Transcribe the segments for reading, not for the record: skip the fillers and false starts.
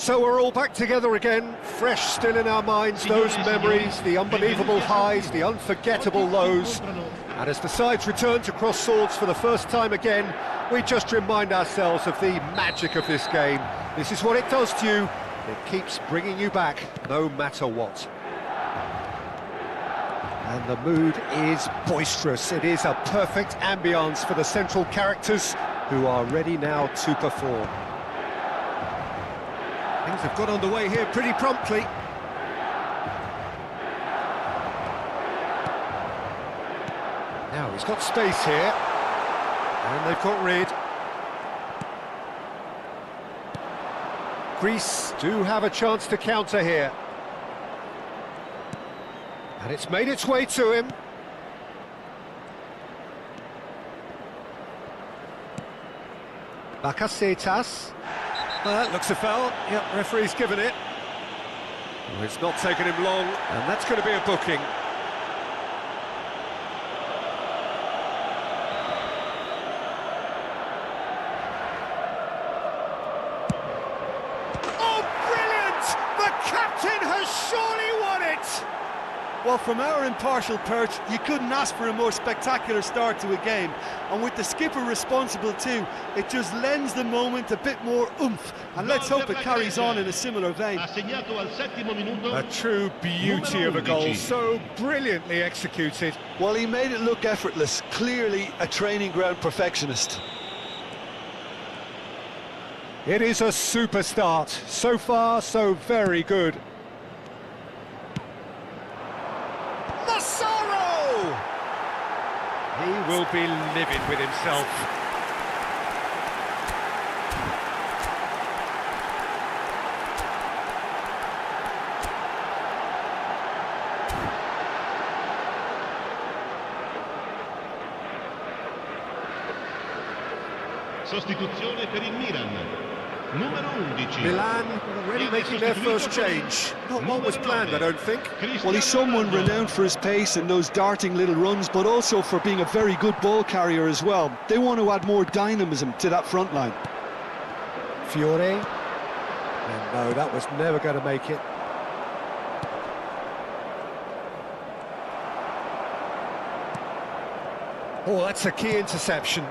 So we're all back together again, fresh still in our minds, those memories, the unbelievable highs, the unforgettable lows. And as the sides return to cross swords for the first time again, we just remind ourselves of the magic of this game. This is what it does to you. It keeps bringing you back, no matter what. And the mood is boisterous. It is a perfect ambience for the central characters who are ready now to perform. Things have got underway here pretty promptly. Now he's got space here, and they've got rid. Greece do have a chance to counter here. And it's made its way to him. Bakasetas. Well, that looks a foul. Yep, referee's given it. Well, it's not taken him long, and that's going to be a booking. Well, from our impartial perch, you couldn't ask for a more spectacular start to a game. And with the skipper responsible too, it just lends the moment a bit more oomph. And let's hope it carries on in a similar vein. A true beauty of a goal, so brilliantly executed. Well, he made it look effortless, clearly a training ground perfectionist. It is a super start. So far, so very good. He will be livid with himself. Sostituzione per il Milan. Numero 11. Milan already making their first change. Not what was planned, I don't think. Well, he's someone renowned for his pace and those darting little runs, but also for being a very good ball carrier as well. They want to add more dynamism to that front line. Fiore. And no, that was never going to make it. Oh, that's a key interception.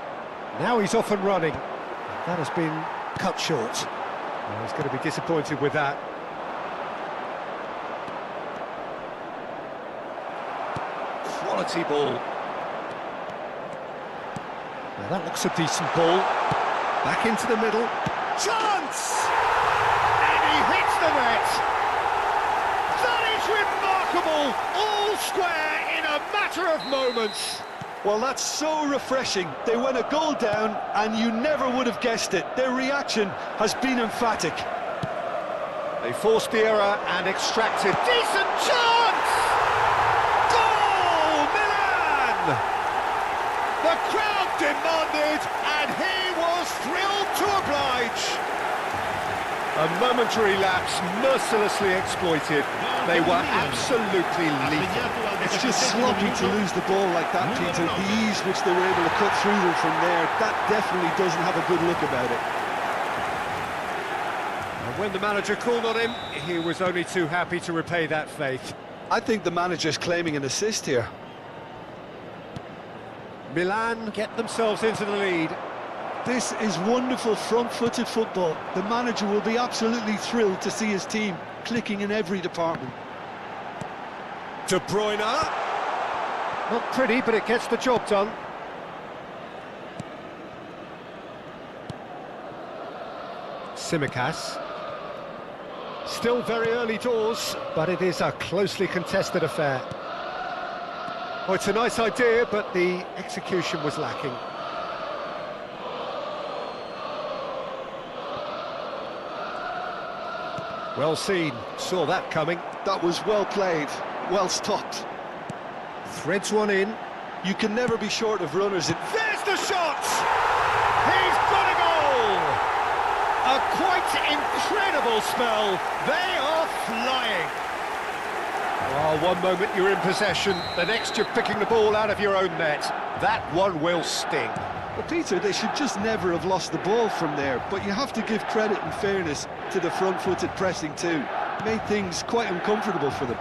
Now he's off and running. That has been cut short. Well, he's going to be disappointed with that. Quality ball. Now that looks a decent ball. Back into the middle. Chance! And he hits the net! That is remarkable! All square in a matter of moments. Well, that's so refreshing. They went a goal down, and you never would have guessed it. Their reaction has been emphatic. They forced the error and extracted. Decent chance! Goal, Milan! The crowd demanded, and he was thrilled to oblige. A momentary lapse mercilessly exploited. They were absolutely lethal. It's just sloppy to lose the ball like that, Peter. The ease which they were able to cut through them from there, that definitely doesn't have a good look about it. And when the manager called on him, he was only too happy to repay that faith. I think the manager's claiming an assist here. Milan get themselves into the lead. This is wonderful front-footed football. The manager will be absolutely thrilled to see his team clicking in every department. De Bruyne. Not pretty, but it gets the job done. Tsimikas. Still very early doors, but it is a closely contested affair. Oh, it's a nice idea, but the execution was lacking. Well seen, saw that coming. That was well played, well stopped. Threads one in. You can never be short of runners. There's the shot! He's got a goal! A quite incredible spell. They are flying. Oh, one moment you're in possession, the next you're picking the ball out of your own net. That one will sting. Well, Peter, they should just never have lost the ball from there, but you have to give credit and fairness to the front-footed pressing too. Made things quite uncomfortable for them.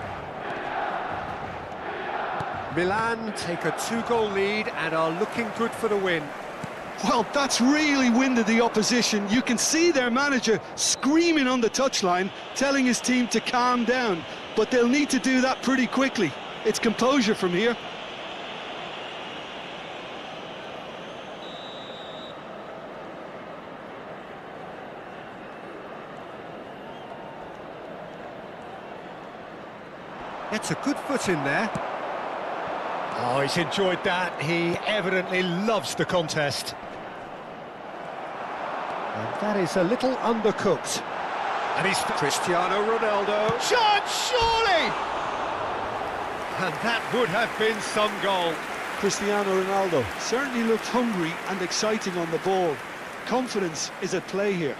Milan take a 2-goal lead and are looking good for the win. Well, that's really winded the opposition. You can see their manager screaming on the touchline, telling his team to calm down. But they'll need to do that pretty quickly. It's composure from here. Gets a good foot in there. Oh, he's enjoyed that. He evidently loves the contest. And that is a little undercooked. And he's Cristiano Ronaldo. Shot, surely! And that would have been some goal. Cristiano Ronaldo certainly looked hungry and exciting on the ball. Confidence is at play here.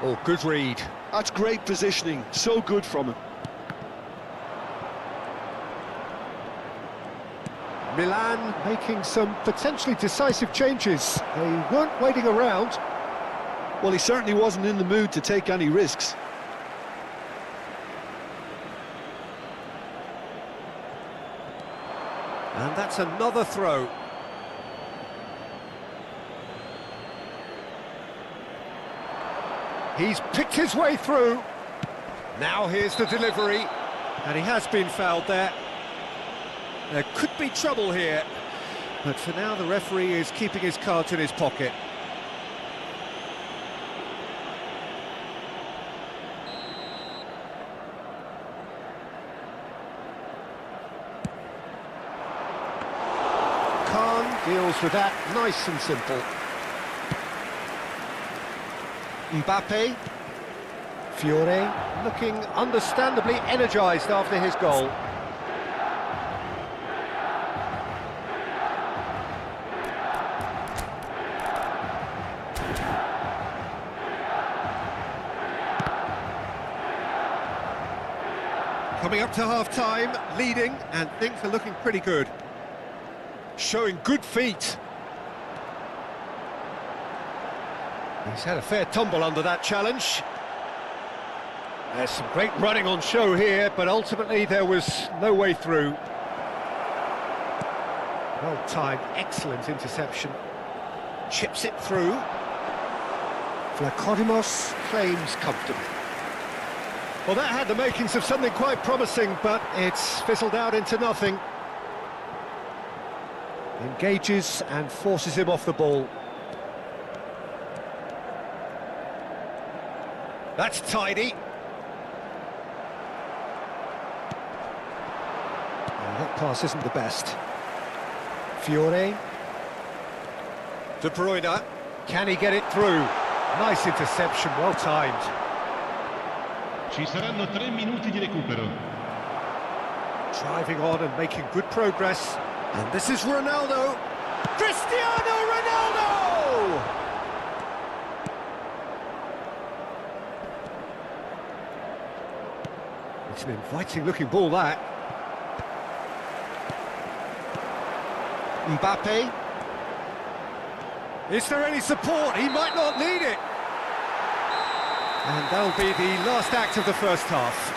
Oh, good read. That's great positioning, so good from him. Milan making some potentially decisive changes. They weren't waiting around. Well, he certainly wasn't in the mood to take any risks. And that's another throw. He's picked his way through. Now here's the delivery. And he has been fouled there. There could be trouble here. But for now, the referee is keeping his cards in his pocket. Khan deals with that nice and simple. Mbappe. Fiore looking understandably energised after his goal. Coming up to half-time, leading, and things are looking pretty good. Showing good feet. He's had a fair tumble under that challenge. There's some great running on show here, but ultimately there was no way through. Well-timed, excellent interception. Chips it through. Vlachodimos claims comfortably. Well, that had the makings of something quite promising, but it's fizzled out into nothing. Engages and forces him off the ball. That's tidy. That pass isn't the best. Fiore. De Bruyne. Can he get it through? Nice interception, well timed. Ci saranno 3 minuti di recupero. Driving on and making good progress. And this is Ronaldo. Cristiano Ronaldo! It's an inviting looking ball, that. Mbappe. Is there any support? He might not need it. And that'll be the last act of the first half.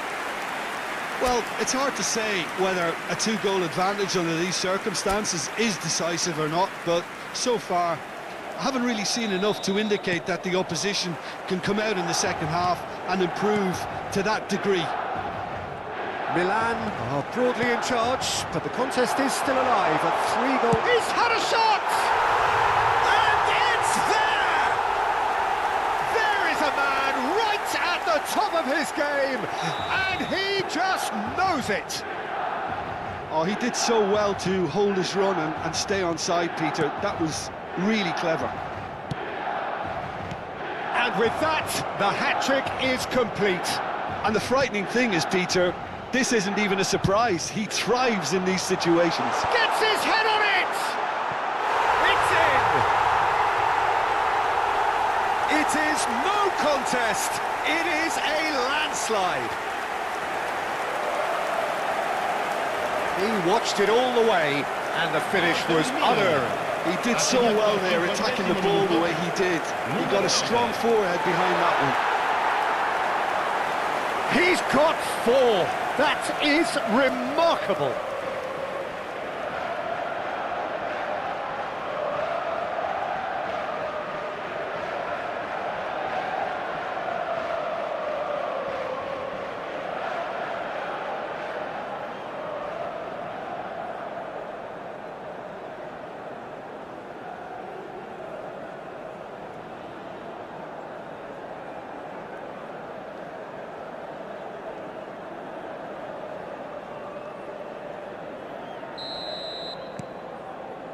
Well, it's hard to say whether a 2-goal advantage under these circumstances is decisive or not, but so far I haven't really seen enough to indicate that the opposition can come out in the second half and improve to that degree. Milan are broadly in charge, but the contest is still alive at 3 goals. He's had a shot! And it's there! There is a man right at the top of his game, and he just knows it. Oh, he did so well to hold his run and stay on side, Peter. That was really clever. And with that, the hat-trick is complete. And the frightening thing is, Peter, this isn't even a surprise. He thrives in these situations. Gets his head on it! It's in! It is no contest. It is a landslide. He watched it all the way, and the finish was unerring. He did so well there, attacking the ball the way he did. He got a strong forehead behind that one. He's got 4. That is remarkable.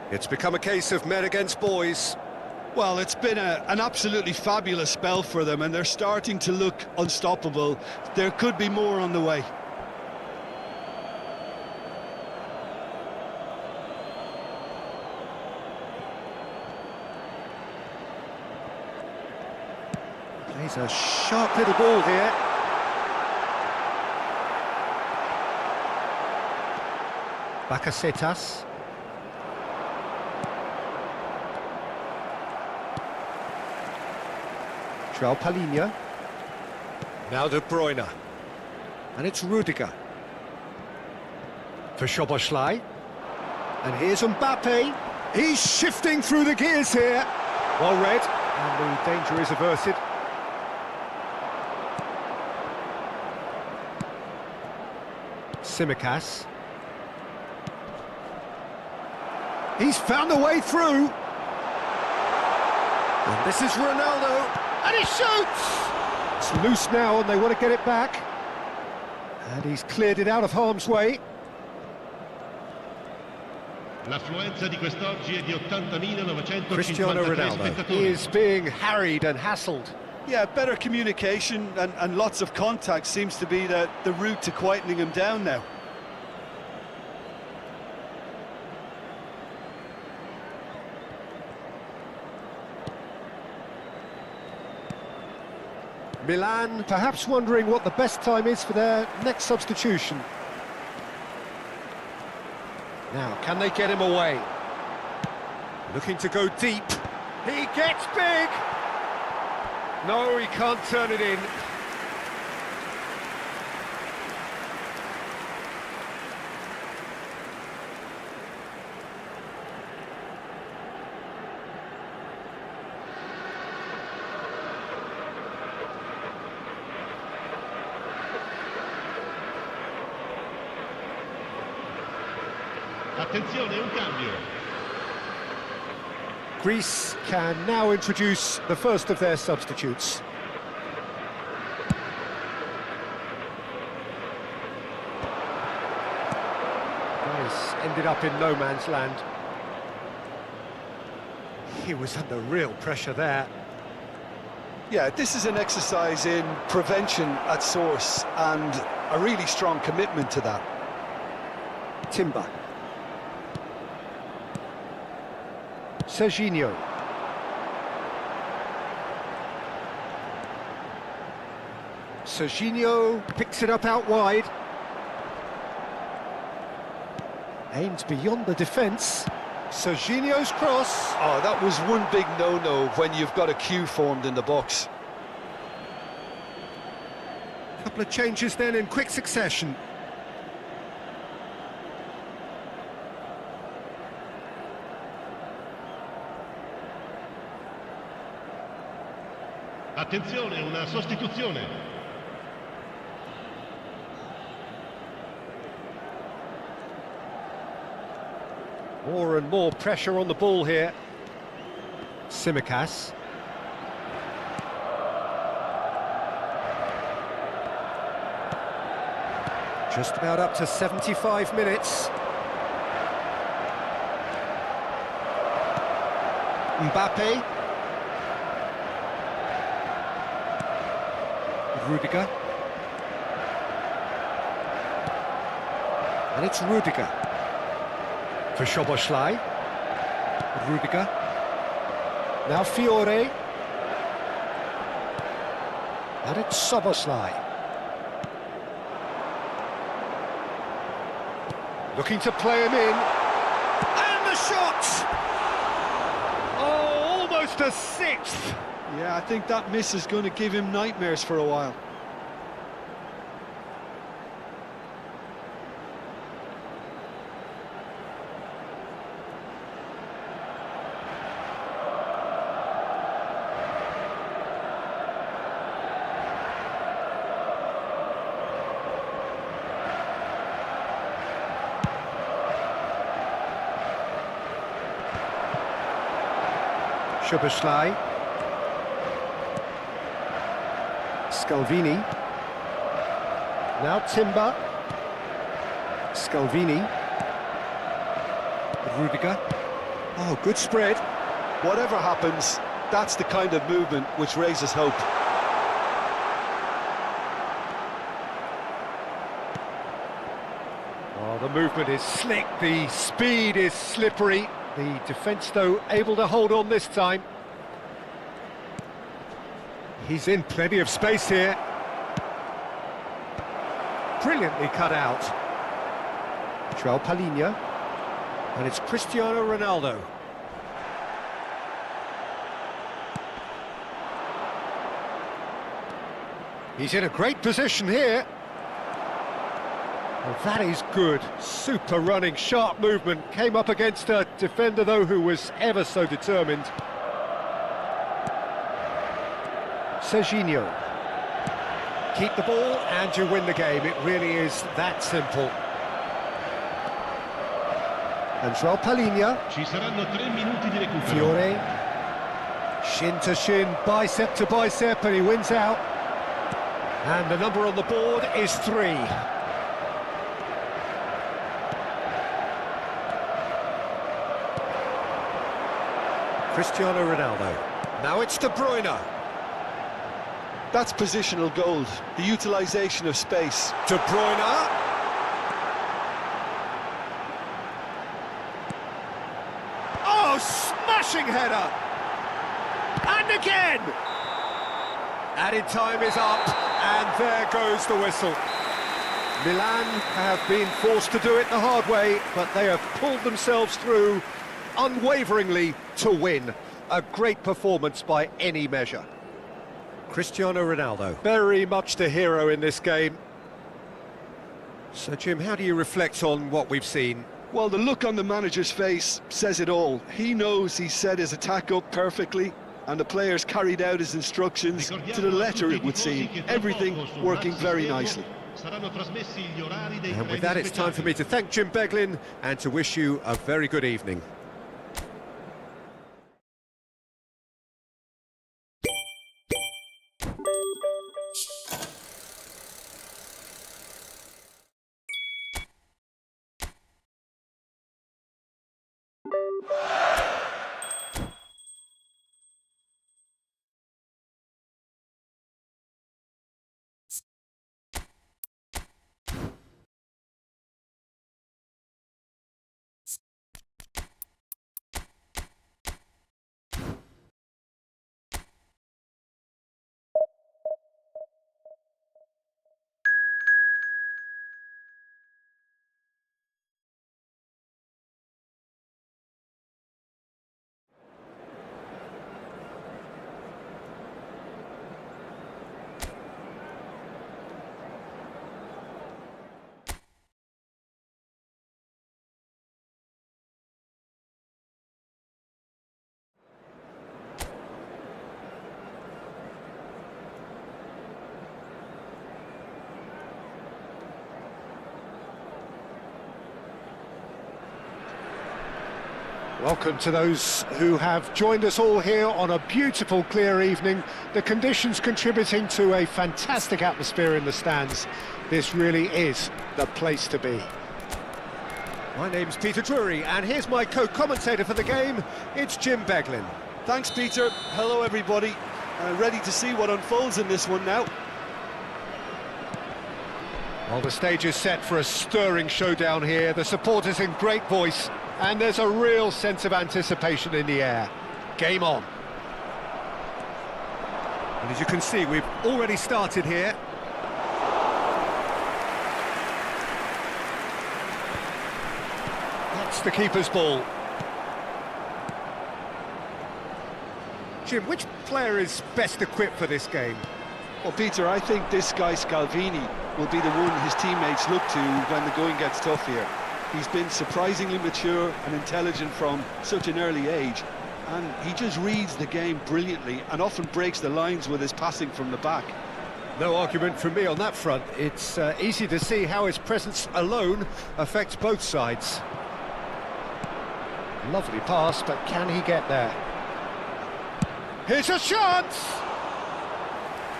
It's become a case of men against boys. Well, it's been an absolutely fabulous spell for them, and they're starting to look unstoppable. There could be more on the way. Plays a sharp little ball here. Bakasetas. João Palhinha. Now De Bruyne. And it's Rudiger. For Szoboszlai. And here's Mbappe. He's shifting through the gears here. Well read. And the danger is averted. Tsimikas. He's found a way through. And this is Ronaldo. And he shoots! It's loose now and they want to get it back. And he's cleared it out of harm's way. L'affluenza di quest'oggi è di 80.953 Cristiano Ronaldo spettatori. is being harried and hassled. Yeah, better communication and lots of contact seems to be the route to quietening him down now. Milan perhaps wondering what the best time is for their next substitution. Now, can they get him away? Looking to go deep. He gets big! No, he can't turn it in. Attenzione, un cambio. Greece can now introduce the first of their substitutes. Nice, ended up in no man's land. He was under real pressure there. Yeah, this is an exercise in prevention at source and a really strong commitment to that. Timber. Serginho. Serginho picks it up out wide. Aimed beyond the defence. Serginho's cross. Oh, that was one big no-no when you've got a queue formed in the box. Couple of changes then in quick succession. Attenzione, una sostituzione. More and more pressure on the ball here. Tsimikas. Just about up to 75 minutes. Mbappe. Rudiger. And it's Rudiger. For Szoboszlai. Rudiger. Now Fiore. And it's Soboslai. Looking to play him in. And the shot! Oh, almost a sixth. Yeah, I think that miss is going to give him nightmares for a while. Szoboszlai. Scalvini. Now Timber. Scalvini. Rudiger. Oh, good spread. Whatever happens, that's the kind of movement which raises hope. Oh, the movement is slick, the speed is slippery. The defence, though, able to hold on this time. He's in plenty of space here. Brilliantly cut out. João Palhinha. And it's Cristiano Ronaldo. He's in a great position here. Well, that is good. Super running, sharp movement. Came up against a defender, though, who was ever so determined. Serginho. Keep the ball and you win the game. It really is that simple. And João Palhinha. Ci saranno 3 minuti di recupero. Fiore. Shin to shin, bicep to bicep, and he wins out. And the number on the board is 3. Cristiano Ronaldo. Now it's De Bruyne. That's positional gold, the utilisation of space. De Bruyne. Oh, smashing header. And again. Added time is up, and there goes the whistle. Milan have been forced to do it the hard way, but they have pulled themselves through unwaveringly to win. A great performance by any measure. Cristiano Ronaldo, very much the hero in this game. So, Jim, how do you reflect on what we've seen? Well, the look on the manager's face says it all. He knows he set his attack up perfectly, and the players carried out his instructions to the letter, it would seem. Everything working very nicely. And with that, it's time for me to thank Jim Beglin and to wish you a very good evening. Welcome to those who have joined us all here on a beautiful, clear evening. The conditions contributing to a fantastic atmosphere in the stands. This really is the place to be. My name's Peter Drury, and here's my co-commentator for the game. It's Jim Beglin. Thanks, Peter. Hello, everybody. Ready to see what unfolds in this one now. Well, the stage is set for a stirring showdown here. The supporters in great voice, and there's a real sense of anticipation in the air. Game on. And as you can see, we've already started here. That's the keeper's ball. Jim, which player is best equipped for this game? Well, Peter, I think this guy Scalvini will be the one his teammates look to when the going gets tough here. He's been surprisingly mature and intelligent from such an early age, and he just reads the game brilliantly and often breaks the lines with his passing from the back. No argument from me on that front. It's easy to see how his presence alone affects both sides. Lovely pass, but can he get there? Here's a chance!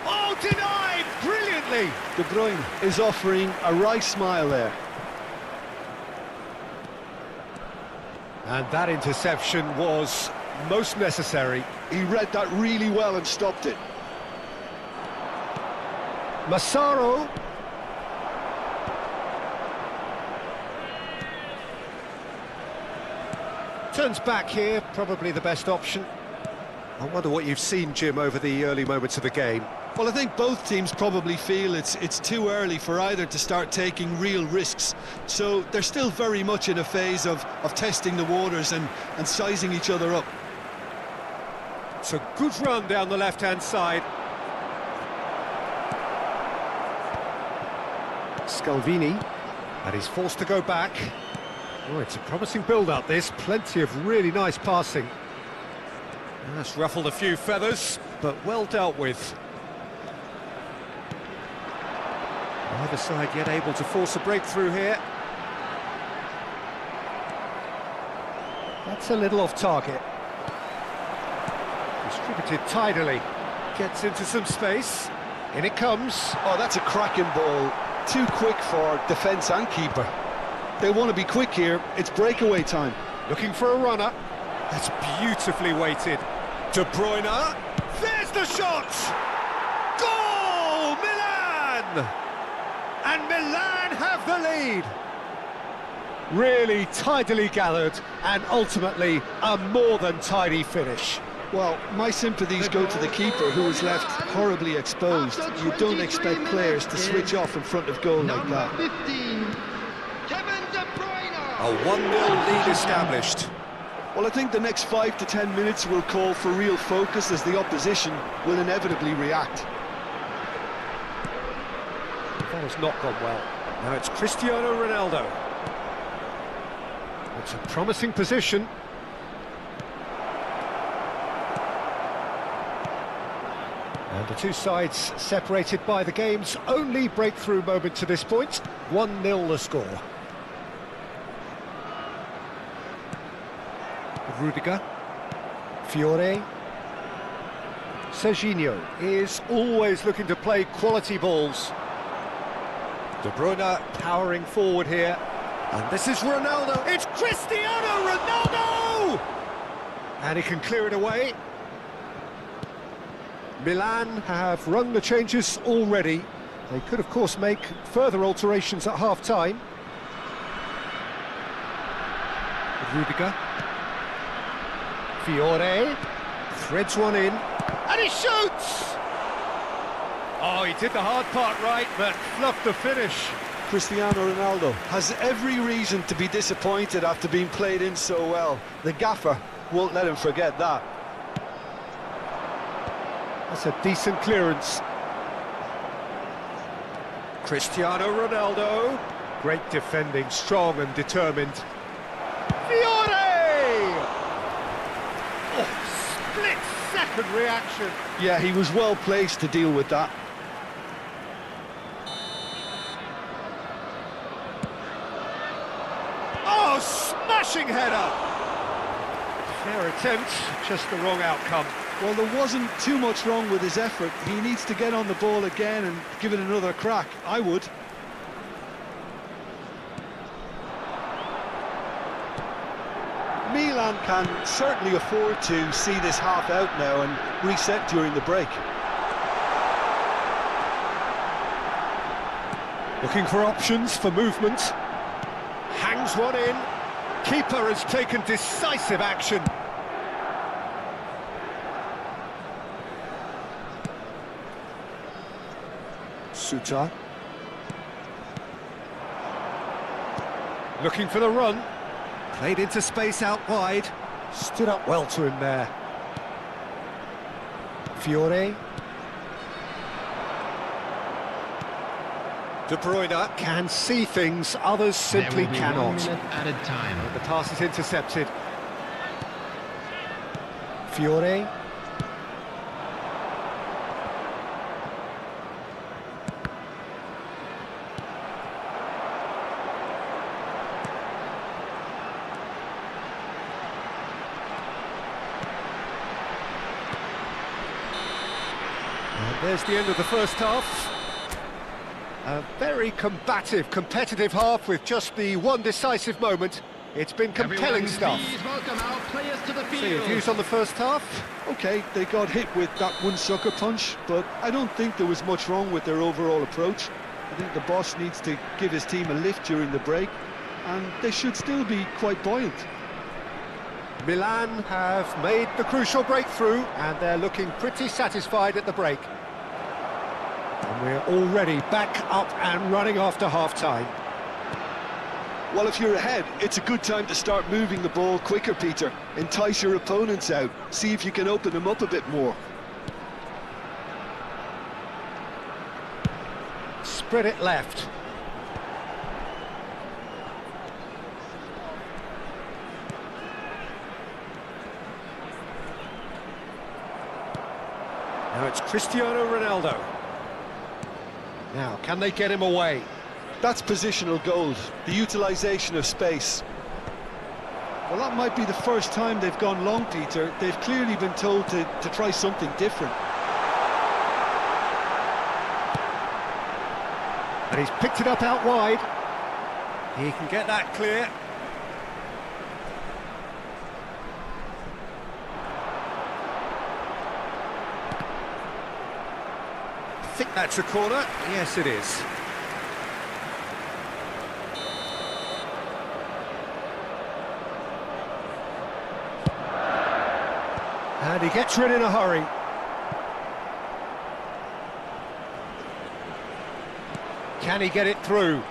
Oh, denied brilliantly! De Bruyne is offering a wry smile there. And that interception was most necessary. He read that really well and stopped it. Massaro. Turns back here, probably the best option. I wonder what you've seen, Jim, over the early moments of the game. Well, I think both teams probably feel it's too early for either to start taking real risks. So they're still very much in a phase of testing the waters and sizing each other up. It's a good run down the left-hand side. Scalvini, and he's forced to go back. Oh, it's a promising build-up, this. Plenty of really nice passing. That's ruffled a few feathers, but well dealt with. Neither side yet able to force a breakthrough here. That's a little off target. Distributed tidily. Gets into some space. In it comes. Oh, that's a cracking ball. Too quick for defence and keeper. They want to be quick here. It's breakaway time. Looking for a runner. That's beautifully weighted. De Bruyne. There's the shot! Goal! Milan! And Milan have the lead. Really tidily gathered, and ultimately a more than tidy finish. Well, my sympathies go to the keeper, who was left horribly exposed. You don't expect players to switch off in front of goal like that. A 1-0 lead established. Well, I think the next 5 to 10 minutes will call for real focus, as the opposition will inevitably react. That has not gone well. Now it's Cristiano Ronaldo. It's a promising position. And the two sides separated by the game's only breakthrough moment to this point. 1-0 the score. Rudiger. Fiore. Serginho is always looking to play quality balls. De Bruyne powering forward here. And this is Ronaldo. It's Cristiano Ronaldo! And he can clear it away. Milan have run the changes already. They could, of course, make further alterations at half-time. Rudiger. Fiore. Threads one in. And he shoots! Oh, he did the hard part right, but fluffed the finish. Cristiano Ronaldo has every reason to be disappointed after being played in so well. The gaffer won't let him forget that. That's a decent clearance. Cristiano Ronaldo. Great defending, strong and determined. Fiore! Oh, split-second reaction. Yeah, he was well placed to deal with that. Oh, smashing header! Fair attempt, just the wrong outcome. Well, there wasn't too much wrong with his effort. He needs to get on the ball again and give it another crack. I would. Milan can certainly afford to see this half out now and reset during the break. Looking for options for movement. Hangs one in. Keeper has taken decisive action. Suter. Looking for the run. Played into space out wide. Stood up well to him there. Fiore. De Bruyne can see things others simply cannot. 1 minute added time. The pass is intercepted. Fiore. And there's the end of the first half. A very combative, competitive half with just the one decisive moment. It's been compelling stuff. Please welcome our players to the field. So your views on the first half? Okay, they got hit with that one sucker punch, but I don't think there was much wrong with their overall approach. I think the boss needs to give his team a lift during the break, and they should still be quite buoyant. Milan have made the crucial breakthrough, and they're looking pretty satisfied at the break. And we're already back up and running after half-time. Well, if you're ahead, it's a good time to start moving the ball quicker, Peter. Entice your opponents out, see if you can open them up a bit more. Spread it left. Now it's Cristiano Ronaldo. Now, can they get him away? That's positional gold, the utilisation of space. Well, that might be the first time they've gone long, Peter. They've clearly been told to try something different. And he's picked it up out wide. He can get that clear. I think that's a corner. Yes, it is. And he gets rid in a hurry. Can he get it through?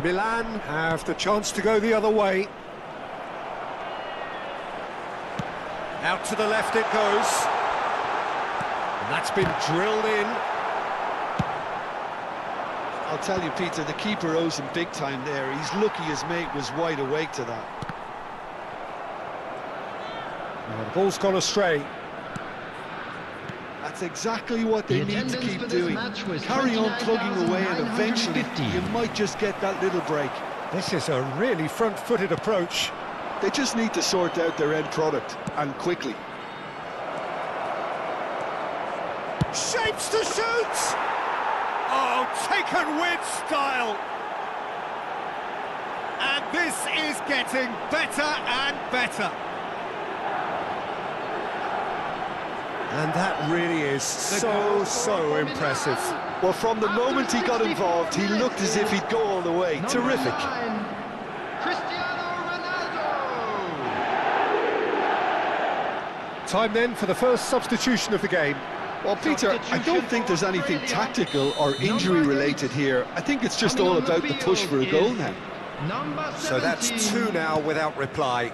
Milan have the chance to go the other way. Out to the left it goes. And that's been drilled in. I'll tell you, Peter, the keeper owes him big time there. He's lucky his mate was wide awake to that. The ball's gone astray. That's exactly what they need to keep doing. Carry on plugging away, and eventually you might just get that little break. This is a really front-footed approach. They just need to sort out their end product, and quickly. Shapes to shoot! Oh, taken with style! And this is getting better and better. And that really is so impressive. Well, from the moment he got involved, he looked as if he'd go all the way. Terrific. Cristiano Ronaldo. Time then for the first substitution of the game. Well, Peter, I don't think there's anything tactical or injury-related here. I think it's just all about the push for a goal now. So that's 2 now without reply.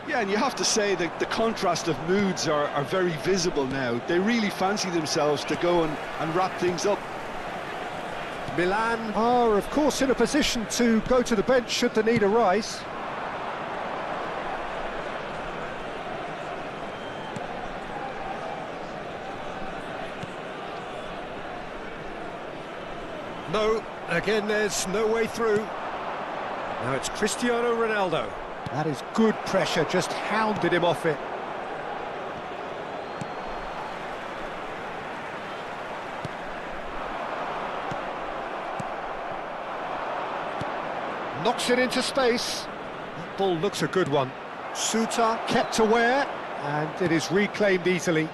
Yeah, and you have to say that the contrast of moods are very visible now. They really fancy themselves to go and wrap things up. Milan are, of course, in a position to go to the bench should the need arise. No, again, there's no way through. Now it's Cristiano Ronaldo. That is good pressure, just hounded him off it. Knocks it into space. That ball looks a good one. Suter kept aware, and it is reclaimed easily.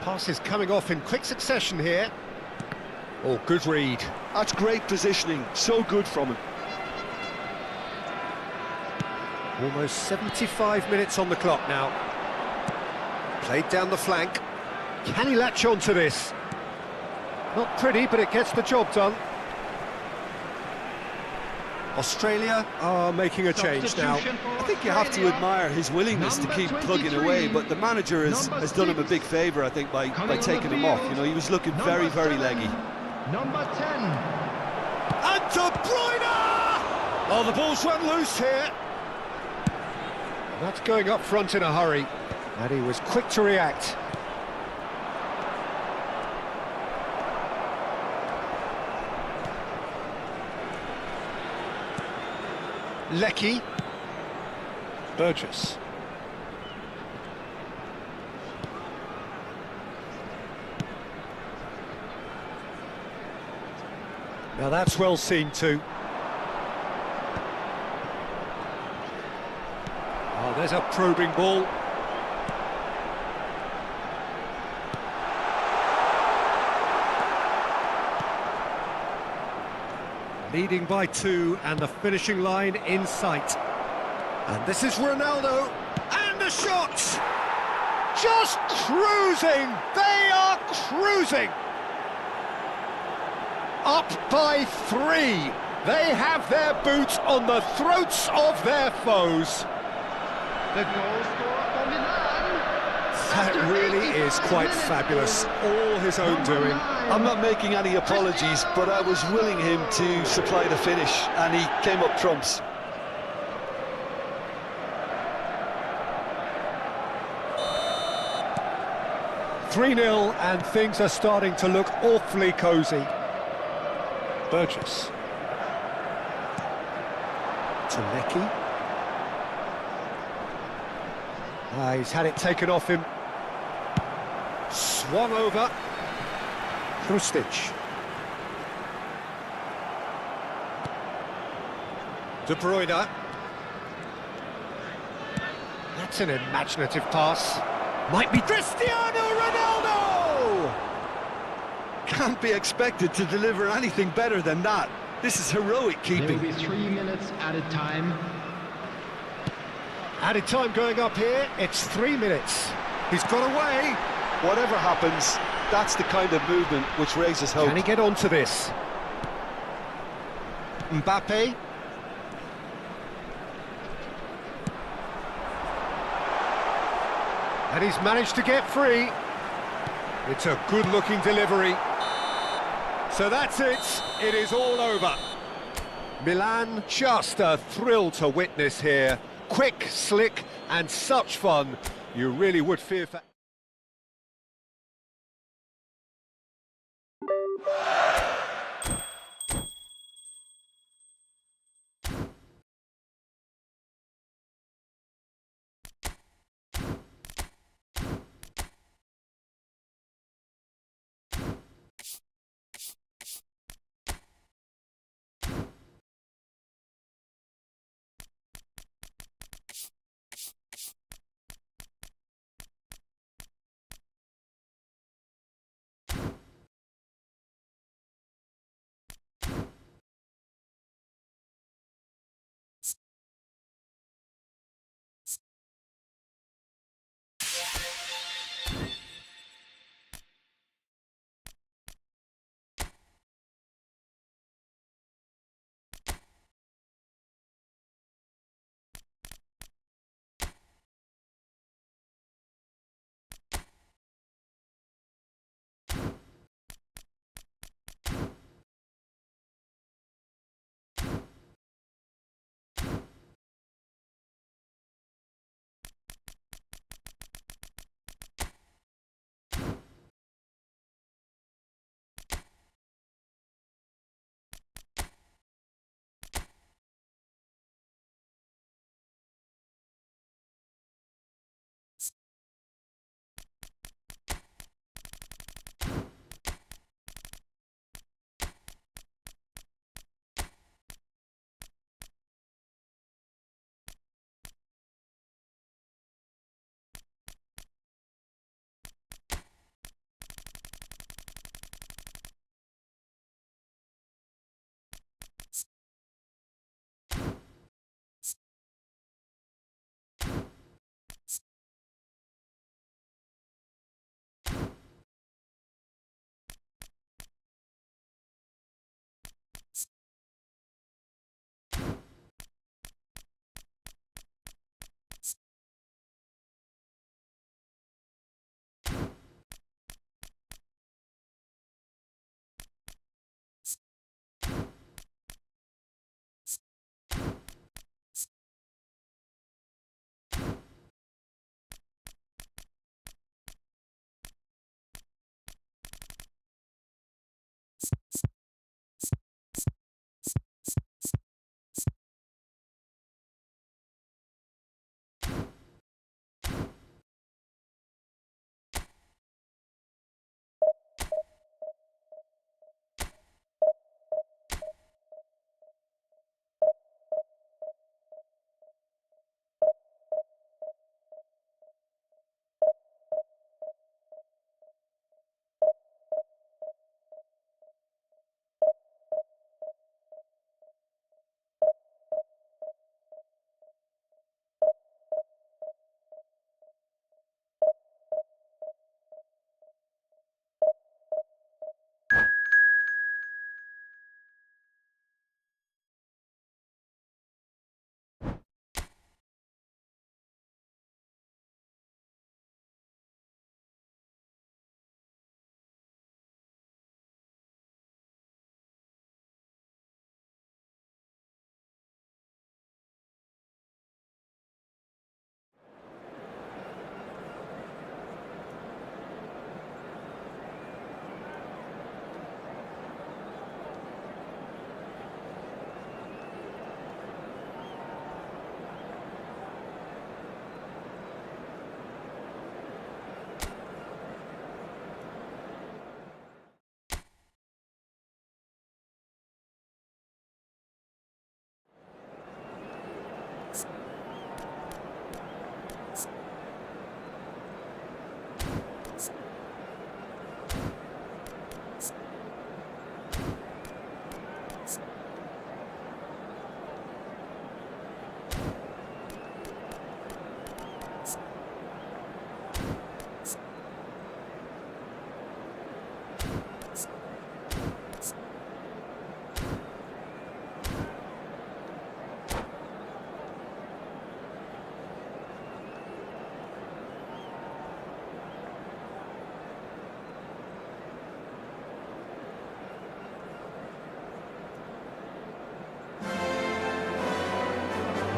Pass is coming off in quick succession here. Oh, good read. That's great positioning, so good from him. Almost 75 minutes on the clock now. Played down the flank. Can he latch on to this? Not pretty, but it gets the job done. Australia are making a change now. I think you have to admire his willingness to keep plugging away, but the manager has done him a big favour, I think, by taking him off. You know, he was looking very, very leggy. Number 10. And De Bruyne! Oh, the ball's run loose here. That's going up front in a hurry, and he was quick to react. Lecky. Burgess. Now that's well seen too. Oh, there's a probing ball. Leading by 2 and the finishing line in sight. And this is Ronaldo, and the shot! Just cruising! They are cruising! Up by 3. They have their boots on the throats of their foes. The goal scorer for Milan. That really is quite fabulous. All his own doing. I'm not making any apologies, but I was willing him to supply the finish, and he came up trumps. "3-0, and things are starting to look awfully cosy. Burgess. To Lecky. He's had it taken off him. Swung over. Krustic. De Bruyne. That's an imaginative pass. Might be Cristiano Ronaldo! Can't be expected to deliver anything better than that. This is heroic There will keeping. be 3 minutes added time. Added time going up here. It's 3 minutes. He's got away. Whatever happens, that's the kind of movement which raises hope. Can he get onto this? Mbappe. And he's managed to get free. It's a good-looking delivery. So that's it. It is all over. Milan, just a thrill to witness here. Quick, slick, and such fun. You really would fear for...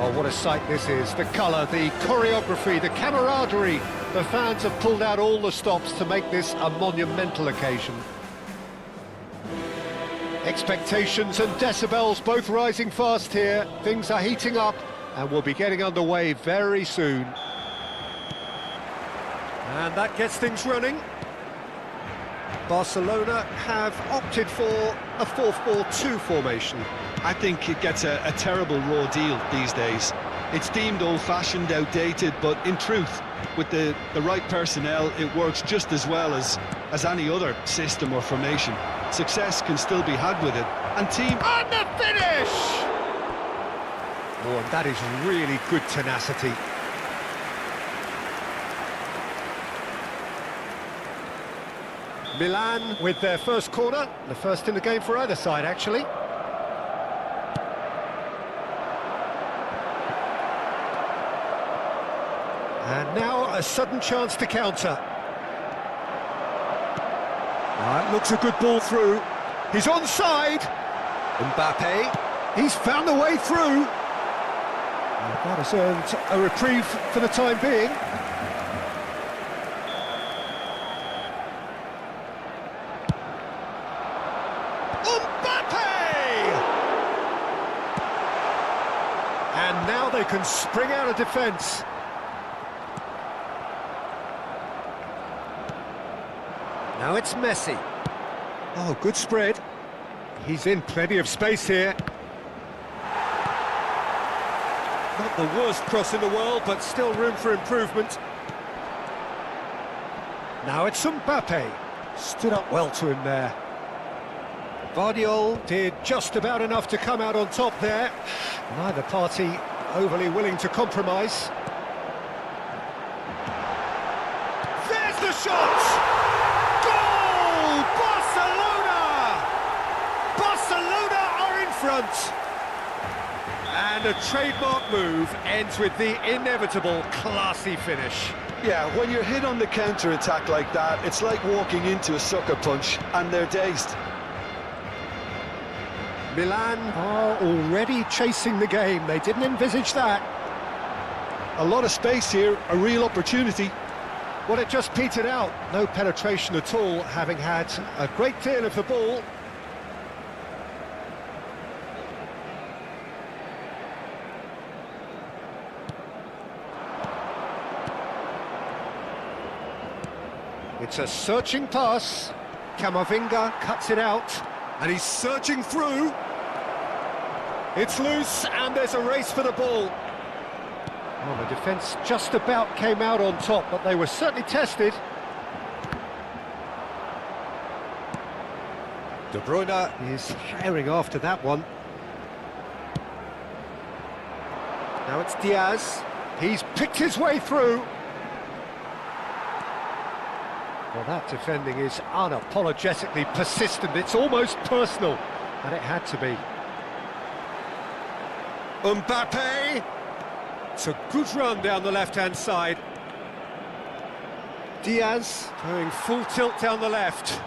Oh, what a sight this is. The colour, the choreography, the camaraderie. The fans have pulled out all the stops to make this a monumental occasion. Expectations and decibels both rising fast here. Things are heating up and we'll be getting underway very soon. And that gets things running. Barcelona have opted for a 4-4-2 formation. I think it gets a terrible raw deal these days. It's deemed old-fashioned, outdated, but in truth, with the right personnel, it works just as well as any other system or formation. Success can still be had with it, and team... And the finish! Oh, and that is really good tenacity. Milan with their first corner, the first in the game for either side, actually. And now a sudden chance to counter. That looks a good ball through. He's onside. Mbappe, he's found a way through. And that has earned a reprieve for the time being. And now they can spring out of defence. Now it's Messi. Oh, good spread. He's in plenty of space here. Not the worst cross in the world, but still room for improvement. Now it's Mbappe. Stood up well to him there. Guardiola did just about enough to come out on top there. Neither party overly willing to compromise. There's the shot! Goal! Barcelona! Barcelona are in front! And a trademark move ends with the inevitable classy finish. Yeah, when you're hit on the counter-attack like that, it's like walking into a sucker punch, and they're dazed. Milan are already chasing the game. They didn't envisage that. A lot of space here, a real opportunity. Well, it just petered out. No penetration at all, having had a great deal of the ball. It's a searching pass. Camavinga cuts it out. And he's searching through. It's loose, and there's a race for the ball. Well, the defence just about came out on top, but they were certainly tested. De Bruyne is herring after that one. Now it's Diaz. He's picked his way through. Well, that defending is unapologetically persistent. It's almost personal, and it had to be. Mbappe! It's a good run down the left-hand side. Diaz going full tilt down the left.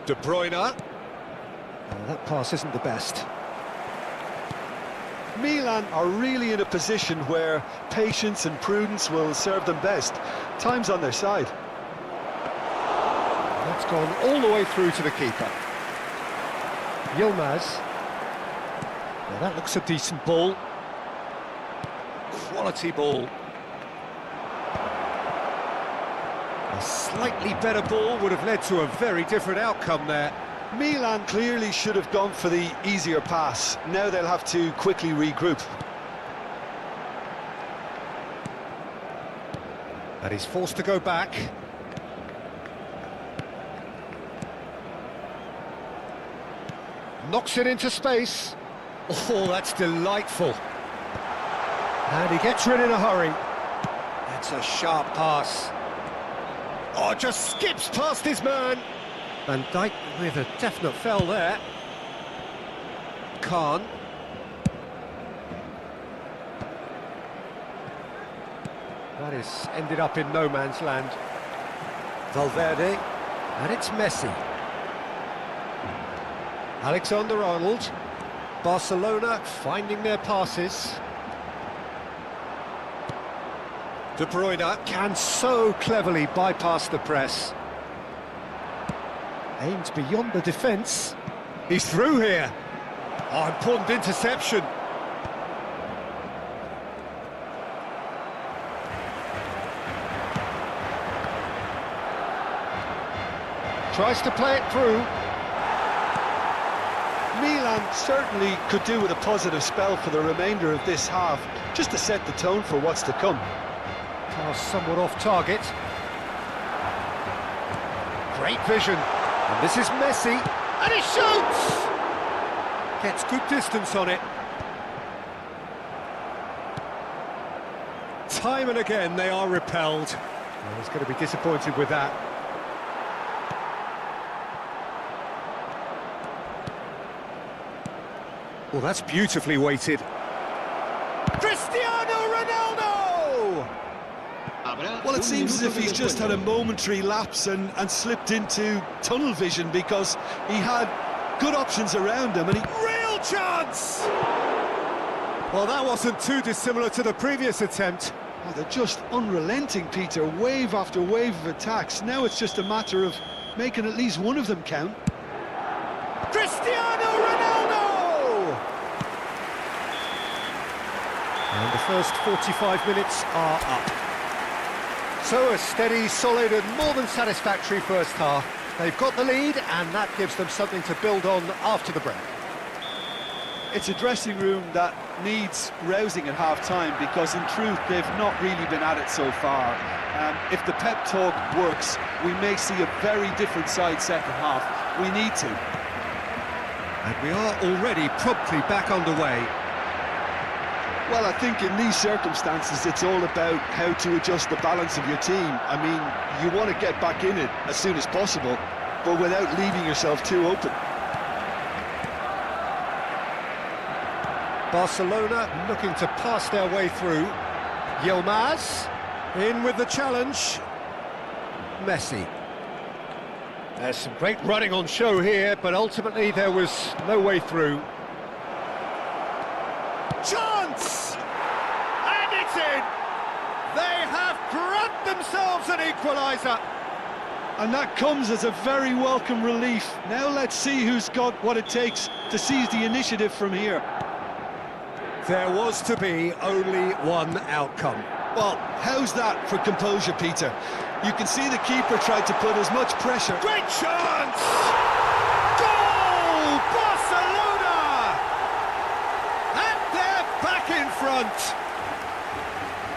De Bruyne. Oh, that pass isn't the best. Milan are really in a position where patience and prudence will serve them best. Time's on their side. That's gone all the way through to the keeper. Yilmaz. Well, that looks a decent ball. Quality ball. A slightly better ball would have led to a very different outcome there. Milan clearly should have gone for the easier pass. Now they'll have to quickly regroup. And he's forced to go back. Knocks it into space. Oh, that's delightful. And he gets rid in a hurry. That's a sharp pass. Oh, just skips past his man. Van Dijk with a definite fell there. Khan. That is ended up in no man's land. Valverde. And it's Messi. Alexander-Arnold. Barcelona finding their passes. De Bruyne can so cleverly bypass the press. Aims beyond the defence. He's through here. Oh, important interception. Tries to play it through. Milan certainly could do with a positive spell for the remainder of this half, just to set the tone for what's to come. Pass somewhat off target. Great vision. And this is Messi. And he shoots! Gets good distance on it. Time and again they are repelled. Well, he's going to be disappointed with that. Well, that's beautifully weighted. Cristiano Ronaldo! Well, it seems as if he's just had a momentary lapse and slipped into tunnel vision, because he had good options around him and he... Real chance! Well, that wasn't too dissimilar to the previous attempt. Oh, they're just unrelenting, Peter, wave after wave of attacks. Now it's just a matter of making at least one of them count. Cristiano Ronaldo! And the first 45 minutes are up. So a steady, solid and more than satisfactory first half. They've got the lead and that gives them something to build on after the break. It's a dressing room that needs rousing at half-time, because in truth they've not really been at it so far. If the pep talk works, we may see a very different side second half. We need to. And we are already promptly back underway. Well, I think in these circumstances it's all about how to adjust the balance of your team. I mean, you want to get back in it as soon as possible, but without leaving yourself too open. Barcelona looking to pass their way through. Yilmaz in with the challenge. Messi. There's some great running on show here, but ultimately there was no way through. Chance! And it's in! They have grabbed themselves an equaliser. And that comes as a very welcome relief. Now let's see who's got what it takes to seize the initiative from here. There was to be only one outcome. Well, how's that for composure, Peter? You can see the keeper tried to put as much pressure... Great chance! Goal! Barcelona! And they're back in front.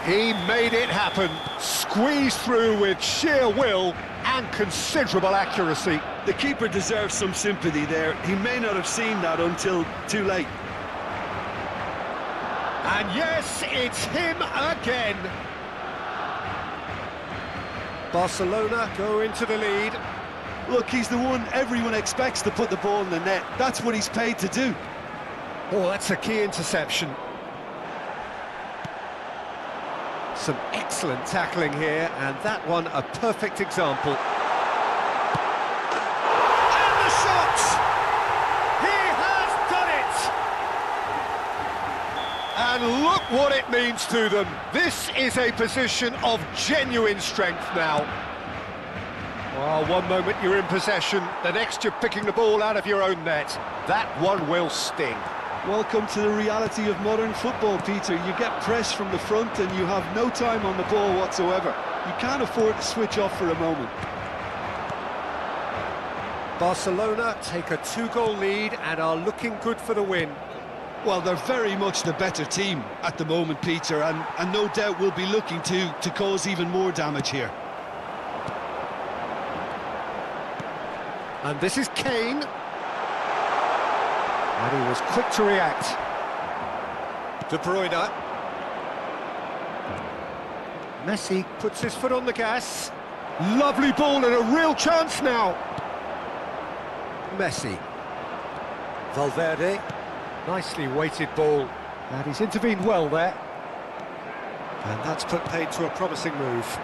He made it happen. Squeezed through with sheer will and considerable accuracy. The keeper deserves some sympathy there. He may not have seen that until too late. And yes, it's him again. Barcelona go into the lead. Look, he's the one everyone expects to put the ball in the net. That's what he's paid to do. Oh, that's a key interception. Some excellent tackling here, and that one a perfect example. And the shot! He has done it! And look what it means to them. This is a position of genuine strength now. Well, one moment you're in possession, the next you're picking the ball out of your own net. That one will sting. Welcome to the reality of modern football, Peter. You get pressed from the front and you have no time on the ball whatsoever. You can't afford to switch off for a moment. Barcelona take a 2-goal lead and are looking good for the win. Well, they're very much the better team at the moment, Peter, and no doubt will be looking to cause even more damage here. And this is Kane. And he was quick to react. De Bruyne. Messi puts his foot on the gas. Lovely ball and a real chance now. Messi. Valverde. Nicely weighted ball. And he's intervened well there. And that's put paid to a promising move.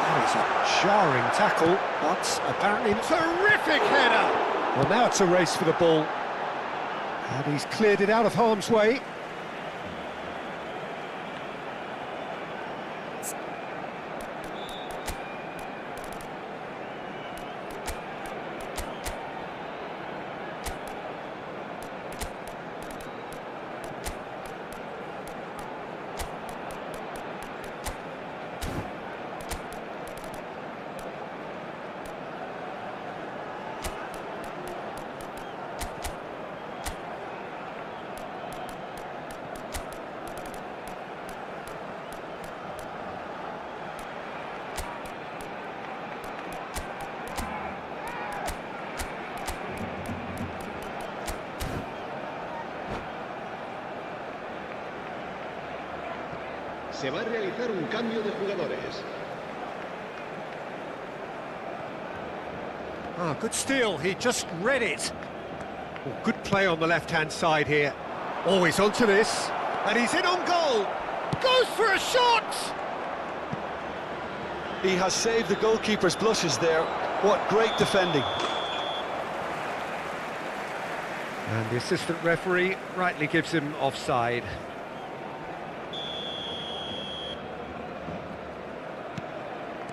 And it's a jarring tackle, but apparently terrific header. Well, now it's a race for the ball. And he's cleared it out of harm's way. Se va a realizar un cambio de jugadores. Ah, good steal, he just read it. Oh, good play on the left-hand side here. Oh, he's onto this, and he's in on goal. Goes for a shot! He has saved the goalkeeper's blushes there. What great defending. And the assistant referee rightly gives him offside.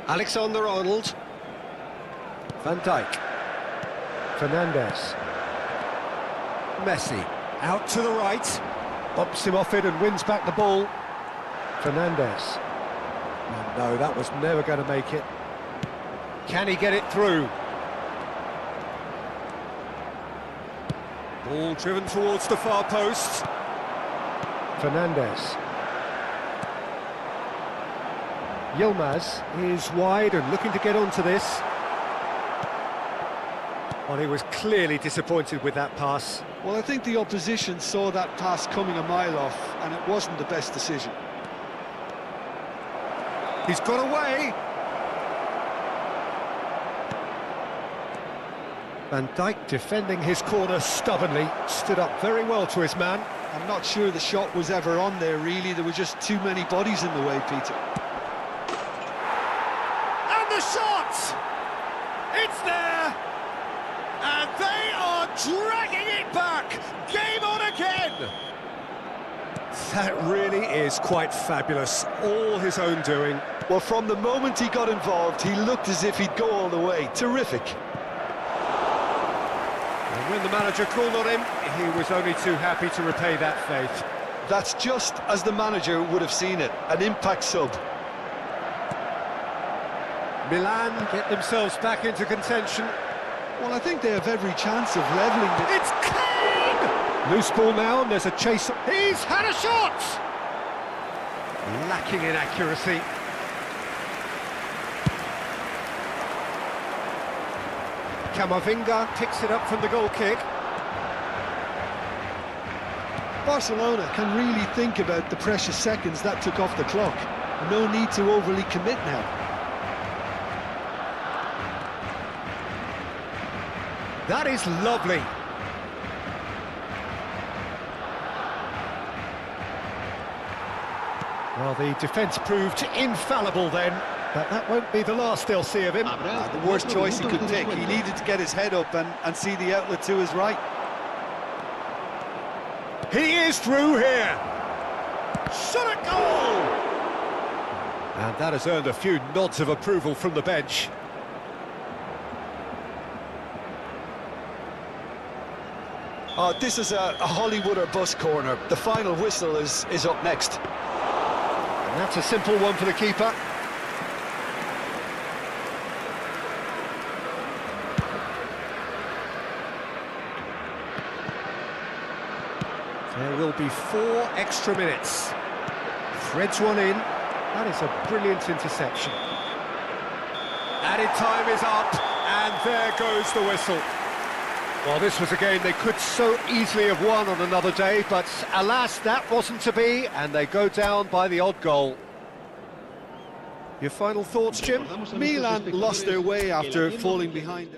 Alexander-Arnold. Van Dijk. Fernandes. Messi. Out to the right. Bumps him off it and wins back the ball. Fernandes. Oh, no, that was never going to make it. Can he get it through? Ball driven towards the far post. Fernandes. Yilmaz is wide and looking to get onto this. Well, he was clearly disappointed with that pass. Well, I think the opposition saw that pass coming a mile off, and it wasn't the best decision. He's got away. Van Dijk defending his corner stubbornly, stood up very well to his man. I'm not sure the shot was ever on there, really. There were just too many bodies in the way, Peter. And the shot! It's there! And they are dragging it back! Game on again! That really is quite fabulous, all his own doing. Well, from the moment he got involved, he looked as if he'd go all the way. Terrific. And when the manager called on him, he was only too happy to repay that faith. That's just as the manager would have seen it, an impact sub. Milan get themselves back into contention. Well, I think they have every chance of levelling it. It's Kane! Loose ball now, and there's a chase. He's had a shot! Lacking in accuracy. Camavinga picks it up from the goal kick. Barcelona can really think about the precious seconds that took off the clock. No need to overly commit now. That is lovely. Well, the defence proved infallible then, but that won't be the last they'll see of him. The worst choice he could pick. He needed to get his head up and see the outlet to his right. He is through here. Shot at goal! And that has earned a few nods of approval from the bench. This is a Hollywood or bust corner. The final whistle is up next. And that's a simple one for the keeper. There will be 4 extra minutes. Threads one in. That is a brilliant interception. Added time is up, and there goes the whistle. Well, this was a game they could so easily have won on another day, but alas, that wasn't to be, and they go down by the odd goal. Your final thoughts, Jim? Milan lost their way after falling behind.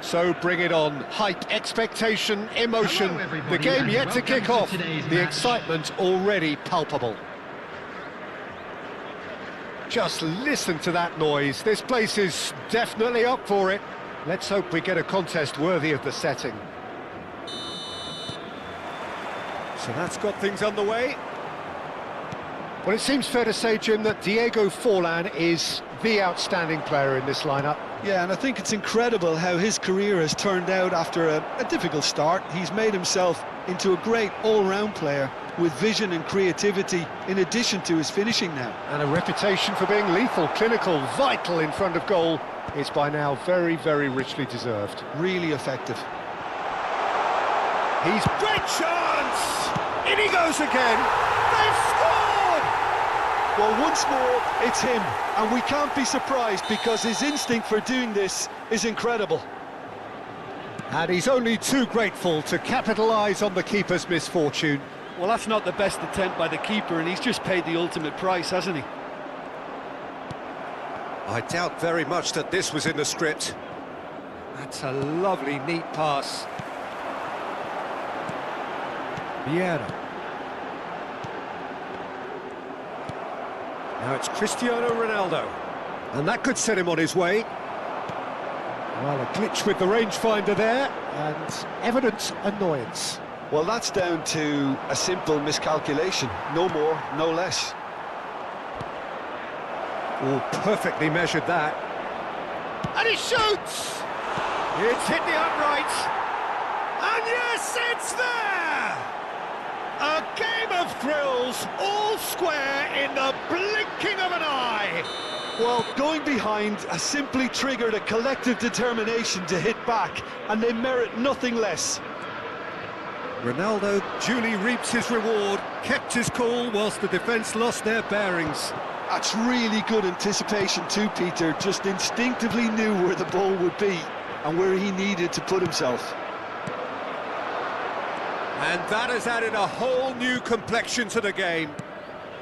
So bring it on. Hype, expectation, emotion. Hello, everybody, The game and yet to welcome kick to off. today's The match. excitement already palpable. Just listen to that noise. This place is definitely up for it. Let's hope we get a contest worthy of the setting. So that's got things underway. Well, it seems fair to say, Jim, that Diego Forlan is the outstanding player in this lineup. Yeah, and I think it's incredible how his career has turned out after a difficult start. He's made himself into a great all-round player with vision and creativity in addition to his finishing now. And a reputation for being lethal, clinical, vital in front of goal is by now very, very richly deserved. Really effective. He's great chance! In he goes again! They've scored! Well, once more, it's him, and we can't be surprised because his instinct for doing this is incredible. And he's only too grateful to capitalise on the keeper's misfortune. Well, that's not the best attempt by the keeper, and he's just paid the ultimate price, hasn't he? I doubt very much that this was in the script. That's a lovely, neat pass. Vieira. Now it's Cristiano Ronaldo. And that could set him on his way. Well, a glitch with the rangefinder there, and evident annoyance. Well, that's down to a simple miscalculation. No more, no less. Oh, perfectly measured that. And he shoots! It's hit the upright. And yes, it's there! A game of thrills, all square in the blinking of an eye. Well, going behind has simply triggered a collective determination to hit back, and they merit nothing less. Ronaldo duly reaps his reward, kept his cool whilst the defence lost their bearings. That's really good anticipation too, Peter. Just instinctively knew where the ball would be and where he needed to put himself. And that has added a whole new complexion to the game.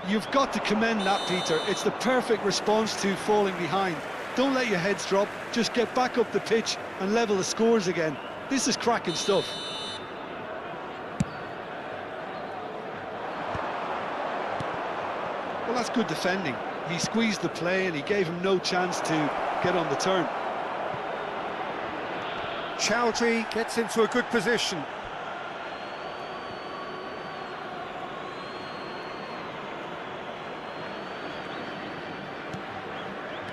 You've got to commend that, Peter. It's the perfect response to falling behind. Don't let your heads drop, just get back up the pitch and level the scores again. This is cracking stuff. Well, that's good defending. He squeezed the play and he gave him no chance to get on the turn. Chowdhury gets into a good position.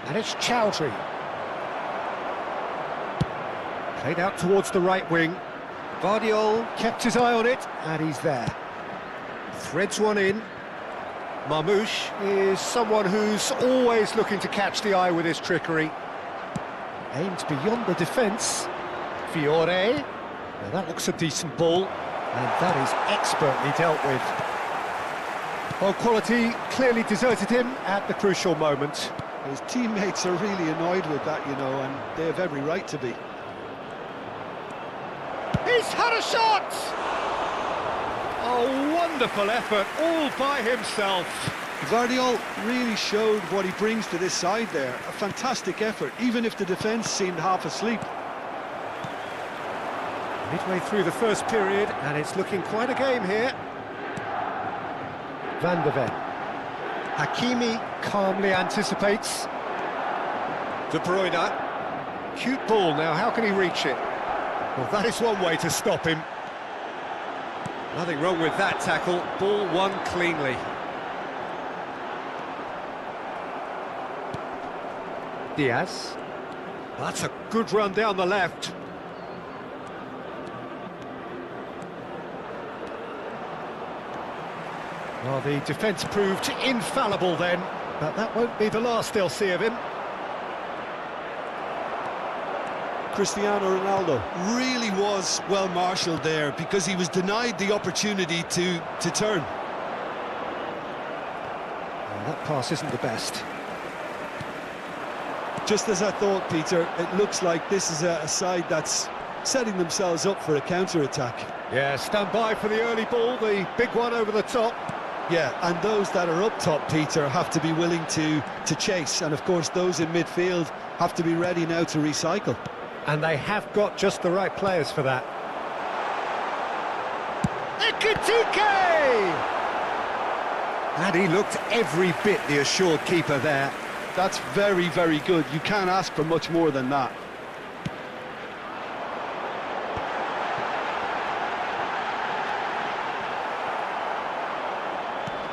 And it's Chowdhury. Played out towards the right wing. Vardiol kept his eye on it, and he's there. Threads one in. Marmouche is someone who's always looking to catch the eye with his trickery. Aimed beyond the defence. Fiore. Now that looks a decent ball, and that is expertly dealt with. Well, quality clearly deserted him at the crucial moment. His teammates are really annoyed with that, you know, and they have every right to be. He's had a shot! A wonderful effort, all by himself. Vardiol really showed what he brings to this side there. A fantastic effort, even if the defence seemed half asleep. Midway through the first period, and it's looking quite a game here. Van der Ven. Hakimi calmly anticipates. De Bruyne. Cute ball now, how can he reach it? Well, that is one way to stop him. Nothing wrong with that tackle, ball won cleanly. Diaz. That's a good run down the left. Well, the defence proved infallible then, but that won't be the last they'll see of him. Cristiano Ronaldo really was well marshalled there because he was denied the opportunity to turn. Well, that pass isn't the best. Just as I thought, Peter, it looks like this is a side that's setting themselves up for a counter-attack. Yeah, stand by for the early ball, the big one over the top. Yeah, and those that are up top, Peter, have to be willing to chase, and of course those in midfield have to be ready now to recycle. And they have got just the right players for that. Ekitike! And he looked every bit the assured keeper there. That's very, very good. You can't ask for much more than that.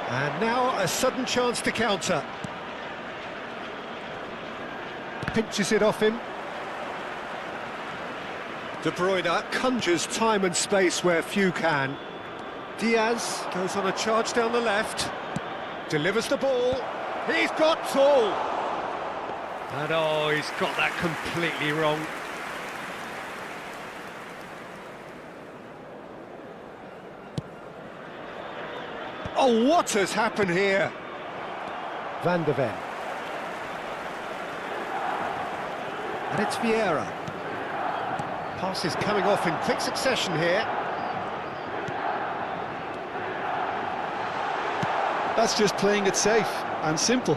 And now a sudden chance to counter. Pinches it off him. De Bruyne conjures time and space where few can. Diaz goes on a charge down the left. Delivers the ball. He's got tall. And oh, he's got that completely wrong. Oh, what has happened here? Van de Ven. And it's Vieira. Passes coming off in quick succession here. That's just playing it safe and simple.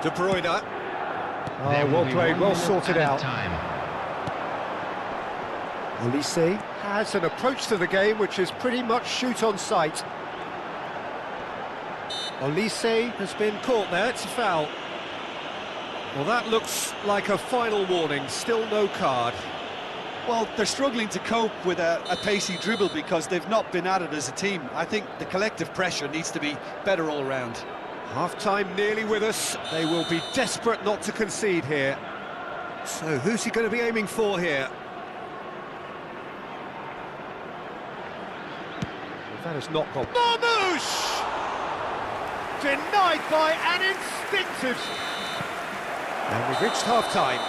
De Bruyne. Oh, well played, well sorted out. Olise has an approach to the game which is pretty much shoot on sight. Olise has been caught there, it's a foul. Well, that looks like a final warning, still no card. Well, they're struggling to cope with a pacey dribble because they've not been at it as a team. I think the collective pressure needs to be better all round. Half-time nearly with us. They will be desperate not to concede here. So who's he going to be aiming for here? That has not gone. Marmouche! Denied by an instinctive. And we've reached half-time.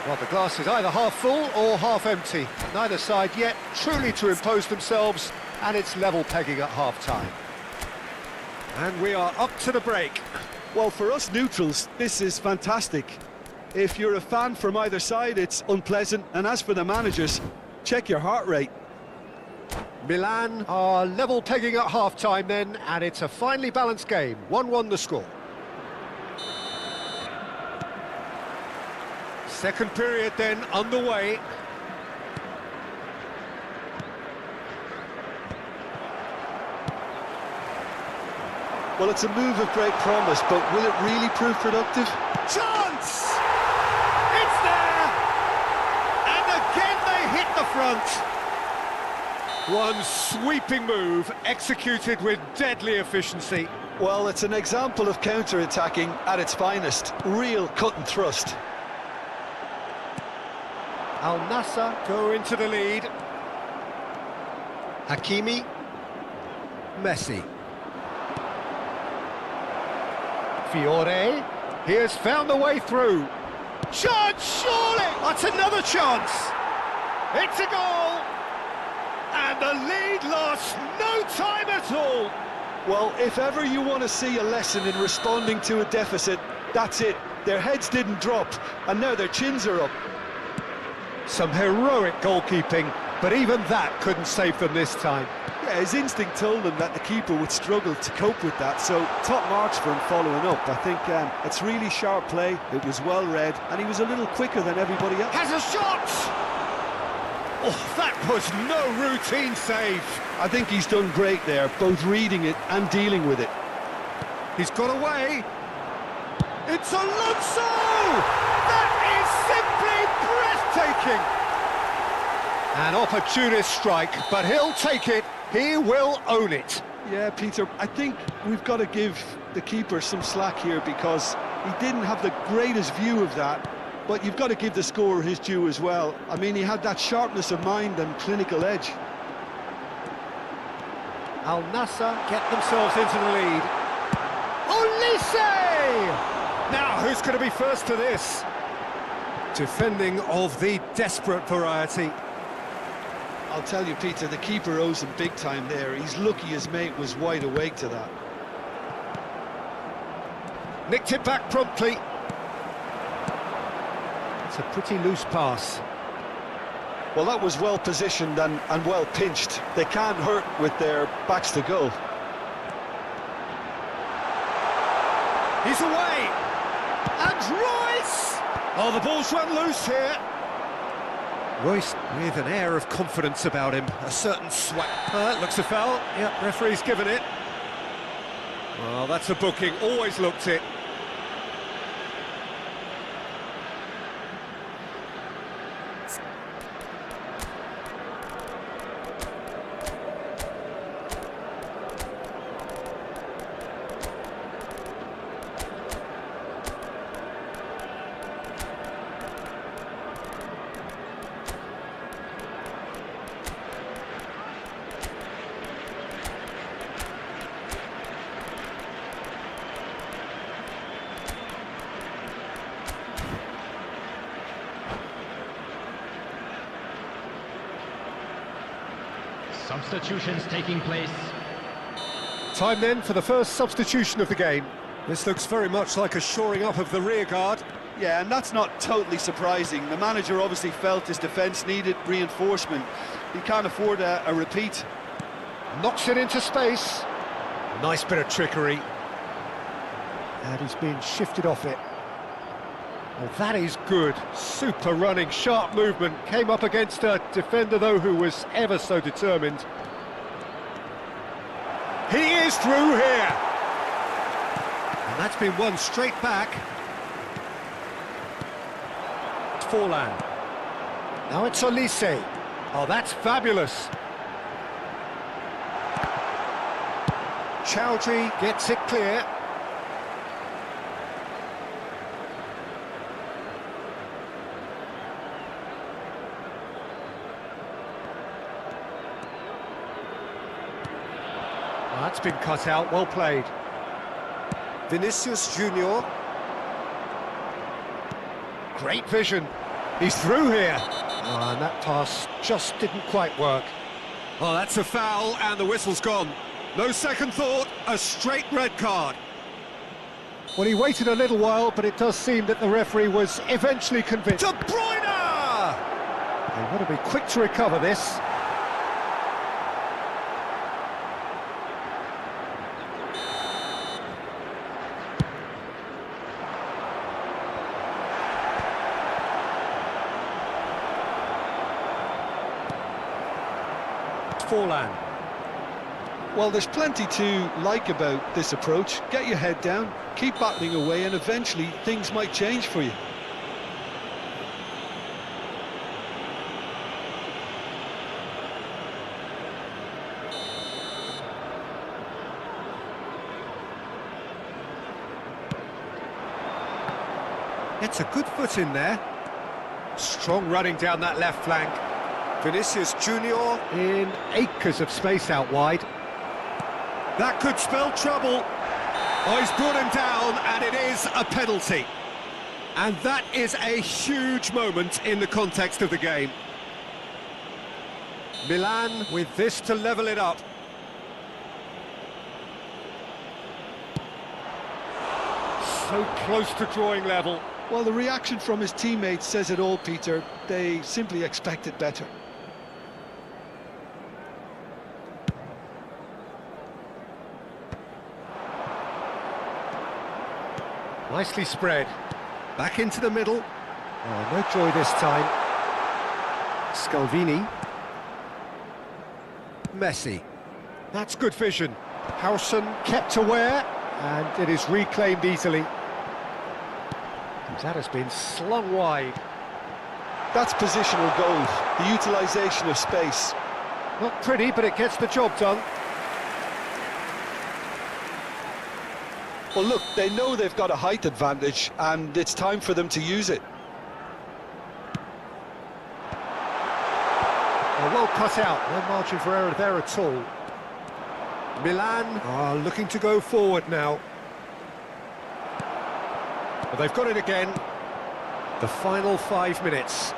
Well, the glass is either half full or half empty. Neither side yet truly to impose themselves, and it's level pegging at half-time. And we are up to the break. Well, for us neutrals, this is fantastic. If you're a fan from either side, it's unpleasant. And as for the managers, check your heart rate. Milan are level pegging at half-time then, and it's a finely balanced game. 1-1 the score. Second period then underway. Well, it's a move of great promise, but will it really prove productive? Chance! It's there! And again they hit the front. One sweeping move executed with deadly efficiency. Well, it's an example of counter-attacking at its finest. Real cut and thrust. Al Nassr go into the lead. Hakimi. Messi. Fiore. He has found the way through. Chance, surely! That's another chance! It's a goal! And the lead lasts no time at all! Well, if ever you want to see a lesson in responding to a deficit, that's it. Their heads didn't drop, and now their chins are up. Some heroic goalkeeping, but even that couldn't save them this time. Yeah, his instinct told him that the keeper would struggle to cope with that, so top marks for him following up. I think it's really sharp play, it was well read, and he was a little quicker than everybody else. Has a shot! Oh, that was no routine save. I think he's done great there, both reading it and dealing with it. He's got away. It's Alonso! That is simply breathtaking! An opportunist strike, but he'll take it. He will own it. Yeah, Peter, I think we've got to give the keeper some slack here because he didn't have the greatest view of that, but you've got to give the scorer his due as well. I mean, he had that sharpness of mind and clinical edge. Al Nassr get themselves into the lead. Olise! Now, who's going to be first to this? Defending of the desperate variety. I'll tell you, Peter, the keeper owes him big time there. He's lucky his mate was wide awake to that. Nicked it back promptly. It's a pretty loose pass. Well, that was well positioned and well pinched. They can't hurt with their backs to goal. He's away. And Royce! Oh, the ball's run loose here. Royce with an air of confidence about him, a certain swag. Looks a foul. Yeah, referee's given it. Well, that's a booking, always looked it. Substitutions taking place. Time then for the first substitution of the game. This looks very much like a shoring up of the rear guard. Yeah, and that's not totally surprising. The manager obviously felt his defence needed reinforcement. He can't afford a repeat. Knocks it into space. Nice bit of trickery. And he's being shifted off it. Well, that is good. Super running, sharp movement. Came up against a defender, though, who was ever so determined. He is through here. And that's been won straight back. Forlan. Now it's Olise. Oh, that's fabulous. Chowdhury gets it clear. That's been cut out, well played. Vinicius Junior. Great vision. He's through here. Oh, and that pass just didn't quite work. Oh, that's a foul, and the whistle's gone. No second thought, a straight red card. Well, he waited a little while, but it does seem that the referee was eventually convinced. De Bruyne! They want to be quick to recover this. Forlan. Well, there's plenty to like about this approach. Get your head down, keep battling away, and eventually things might change for you. Gets a good foot in there. Strong running down that left flank. Vinicius Junior in acres of space out wide. That could spell trouble. Oh, he's brought him down, and it is a penalty. And that is a huge moment in the context of the game. Milan with this to level it up. So close to drawing level. Well, the reaction from his teammates says it all, Peter. They simply expected better. Nicely spread. Back into the middle. Oh, no joy this time. Scalvini. Messi. That's good vision. Howson kept aware, and it is reclaimed easily. That has been slung wide. That's positional goals, the utilisation of space. Not pretty, but it gets the job done. Well, look, they know they've got a height advantage, and it's time for them to use it. Well cut out, no margin for error there at all. Milan are looking to go forward now. Well, they've got it again. The final 5 minutes.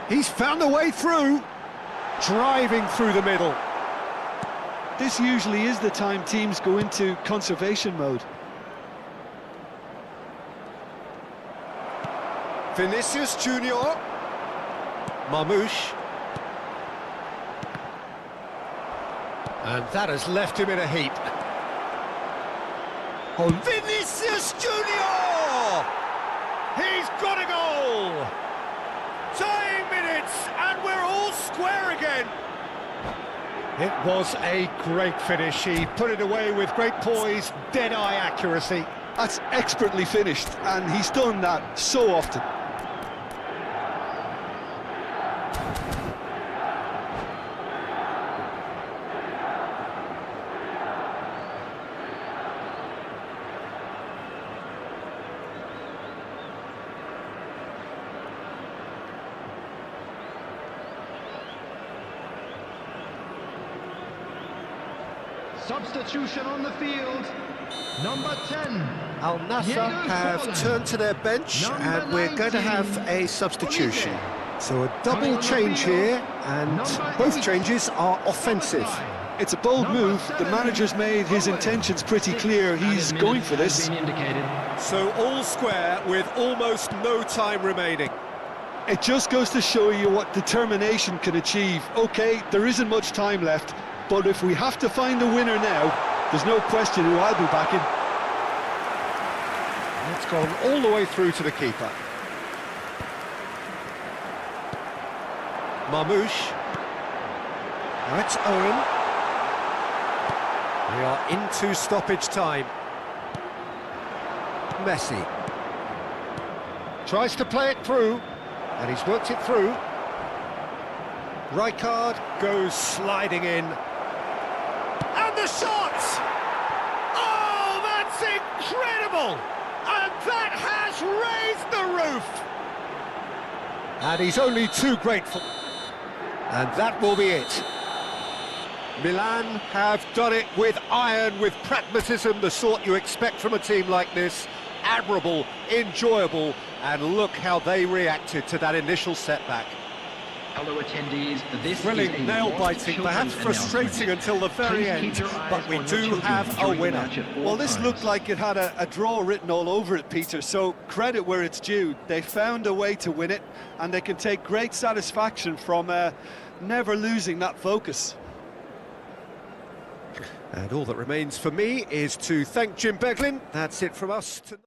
He's found a way through. Driving through the middle. This usually is the time teams go into conservation mode. Vinicius Junior. Marmouche. And that has left him in a heap. Oh, Vinicius Junior! It was a great finish. He put it away with great poise, dead-eye accuracy. That's expertly finished, and he's done that so often. Substitution on the field. Number 10. Al Nassr have turned to their bench and we're going to have a substitution. So a double change here, and both changes are offensive. It's a bold move. The manager's made his intentions pretty clear. He's going for this. So all square with almost no time remaining. It just goes to show you what determination can achieve. OK, there isn't much time left, but if we have to find a winner now, there's no question who I'll be backing. It's gone all the way through to the keeper. Marmouche. Now it's Owen. We are into stoppage time. Messi. Tries to play it through, and he's worked it through. Rijkaard goes sliding in. And the shot! Oh, that's incredible! And that has raised the roof! And he's only too grateful. And that will be it. Milan have done it with iron, with pragmatism, the sort you expect from a team like this. Admirable, enjoyable, and look how they reacted to that initial setback. Hello attendees, this Thrilling, is a nail-biting, perhaps frustrating until the very end, but we do have a winner. Well, this looked like it had a draw written all over it, Peter, so credit where it's due. They found a way to win it, and they can take great satisfaction from never losing that focus. And all that remains for me is to thank Jim Beglin. That's it from us tonight.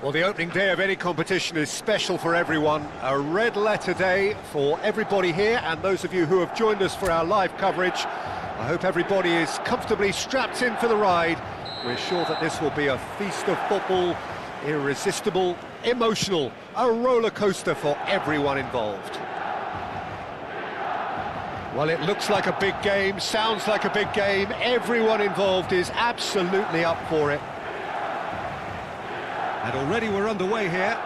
Well, the opening day of any competition is special for everyone. A red letter day for everybody here, and those of you who have joined us for our live coverage. I hope everybody is comfortably strapped in for the ride. We're sure that this will be a feast of football, irresistible, emotional, a roller coaster for everyone involved. Well, it looks like a big game, sounds like a big game. Everyone involved is absolutely up for it. And already we're underway here.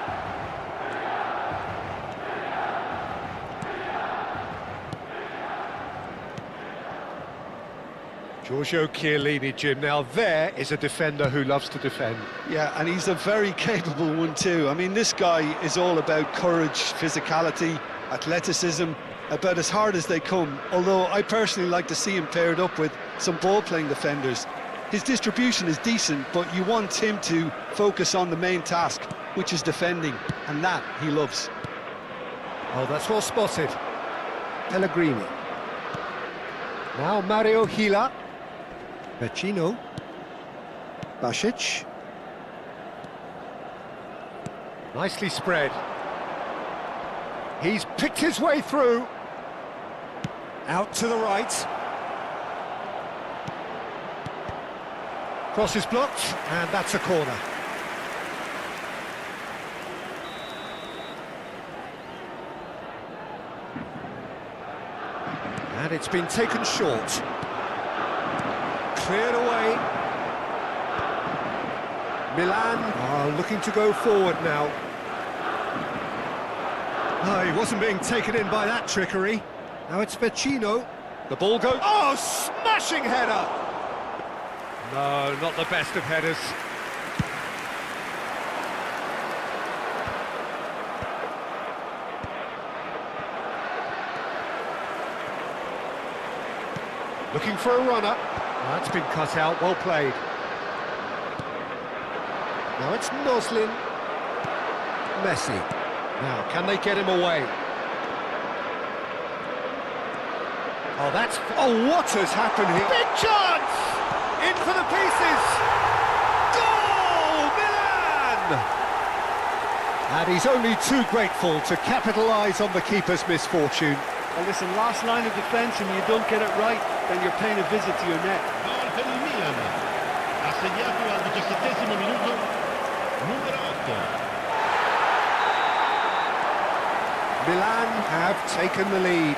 Giorgio Chiellini, Jim. Now there is a defender who loves to defend. Yeah, and he's a very capable one too. I mean, this guy is all about courage, physicality, athleticism, about as hard as they come. Although I personally like to see him paired up with some ball-playing defenders. His distribution is decent, but you want him to focus on the main task, which is defending, and that he loves. Oh, that's well spotted. Pellegrini. Now Mario Gila. Vecino. Basic. Nicely spread. He's picked his way through. Out to the right. Cross is blocked, and that's a corner. And it's been taken short. Cleared away. Milan are looking to go forward now. Oh, he wasn't being taken in by that trickery. Now it's Vecino. The ball goes... Oh, smashing header! No, not the best of headers. Looking for a runner. That's been cut out, well played. Now it's Noslin. Messi. Now, can they get him away? Oh, that's... Oh, what has happened here? Big chance! In for the pieces! Goal! Milan! And he's only too grateful to capitalise on the keeper's misfortune. Well, listen, last line of defence, and you don't get it right, then you're paying a visit to your net. Gol per il Milan. Ha segnato al 17° minuto numero 8. Milan have taken the lead.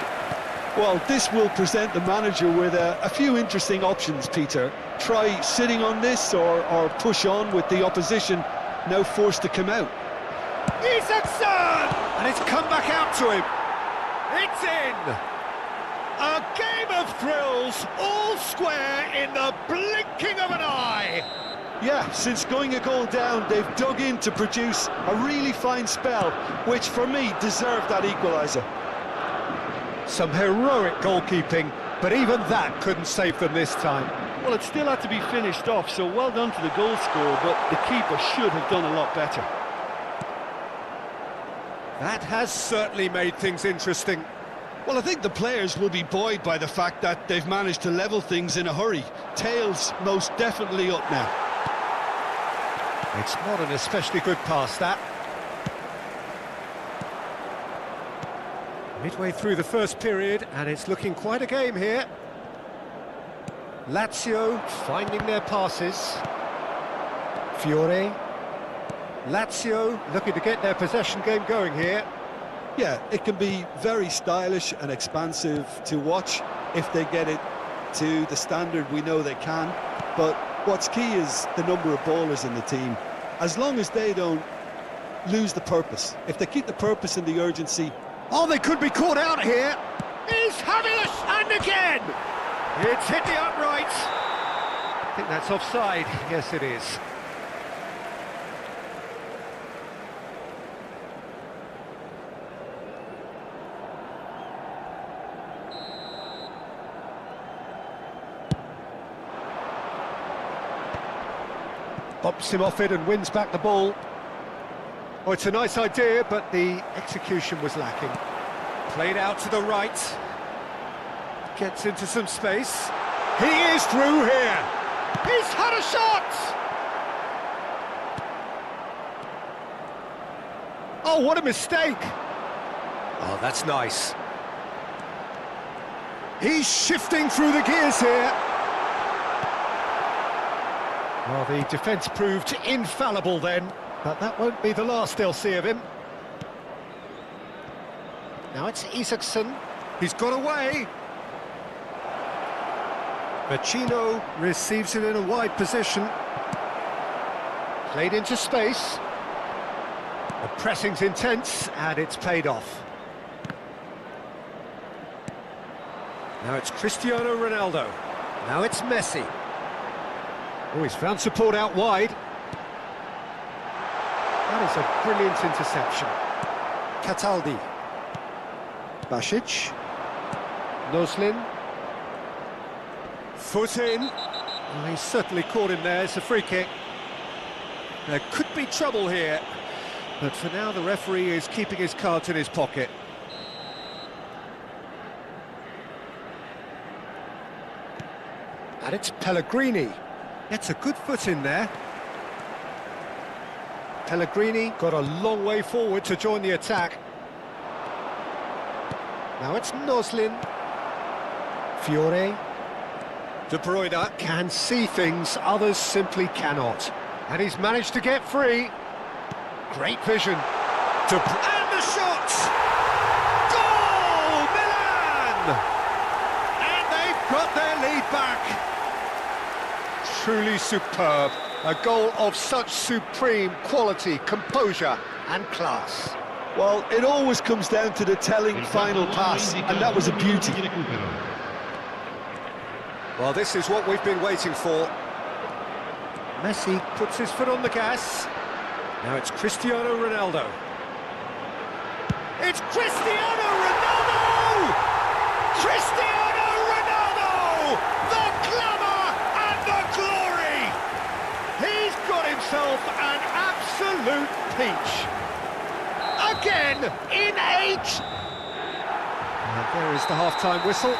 Well, this will present the manager with a few interesting options, Peter. Try sitting on this or push on with the opposition now forced to come out. Isaacson! And it's come back out to him. It's in! A game of thrills, all square in the blinking of an eye. Yeah, since going a goal down, they've dug in to produce a really fine spell, which for me deserved that equaliser. Some heroic goalkeeping, but even that couldn't save them this time. Well, it still had to be finished off, so well done to the goal scorer, but the keeper should have done a lot better. That has certainly made things interesting. Well, I think the players will be buoyed by the fact that they've managed to level things in a hurry. Tails most definitely up now. It's not an especially good pass, that. Midway through the first period, and it's looking quite a game here. Lazio finding their passes. Fiore. Lazio looking to get their possession game going here. Yeah, it can be very stylish and expansive to watch if they get it to the standard we know they can. But what's key is the number of ballers in the team. As long as they don't lose the purpose, if they keep the purpose and the urgency. Oh, they could be caught out here. He's having a... and again! It's hit the upright. I think that's offside. Yes, it is. Bumps him off it and wins back the ball. Oh, it's a nice idea, but the execution was lacking. Played out to the right. Gets into some space. He is through here. He's had a shot! Oh, what a mistake! Oh, that's nice. He's shifting through the gears here. Well, the defence proved infallible then, but that won't be the last they'll see of him. Now it's Isaacson. He's got away. Vecino receives it in a wide position. Played into space. The pressing's intense, and it's paid off. Now it's Cristiano Ronaldo. Now it's Messi. Oh, he's found support out wide. That is a brilliant interception. Cataldi. Basic. Noslin. Foot in. Oh, he's certainly caught him there. It's a free kick. There could be trouble here, but for now the referee is keeping his cards in his pocket. And it's Pellegrini. Gets a good foot in there. Pellegrini got a long way forward to join the attack. Now it's Noslin. Fiore. De Bruyne Can see things others simply cannot. And he's managed to get free. Great vision. and the shot! Goal! Milan! And they've got their lead back. Truly superb. A goal of such supreme quality, composure and class. Well, it always comes down to the telling final pass, and that was a beauty. Well, this is what we've been waiting for. Messi puts his foot on the gas. Now it's Cristiano Ronaldo. It's Cristiano Ronaldo! Cristiano Ronaldo! The glamour and the glory! He's got himself an absolute peach. Again, in 8! And there is the half-time whistle.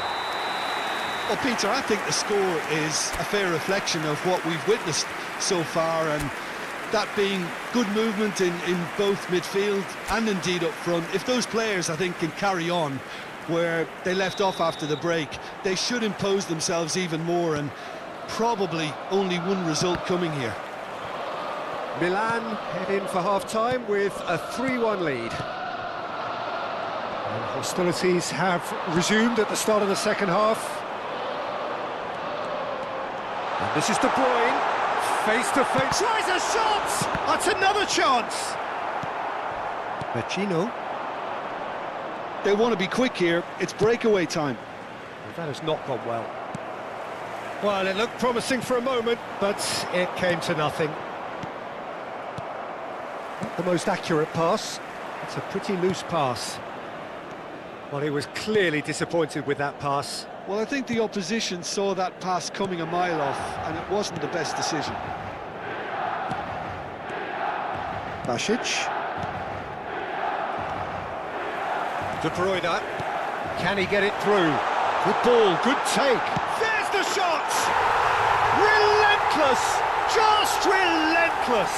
Well, Peter, I think the score is a fair reflection of what we've witnessed so far, and that being good movement in both midfield and indeed up front. If those players, I think, can carry on where they left off after the break, they should impose themselves even more, and probably only one result coming here. Milan head in for half-time with a 3-1 lead. And hostilities have resumed at the start of the second half. And this is De Bruyne, face-to-face, tries a shot! That's another chance! Vecino. They want to be quick here. It's breakaway time. That has not gone well. Well, it looked promising for a moment, but it came to nothing. Not the most accurate pass. It's a pretty loose pass. Well, he was clearly disappointed with that pass. Well, I think the opposition saw that pass coming a mile off, and it wasn't the best decision. Basic. De Bruyne. Can he get it through? Good ball, good take. There's the shot! Relentless! Just relentless!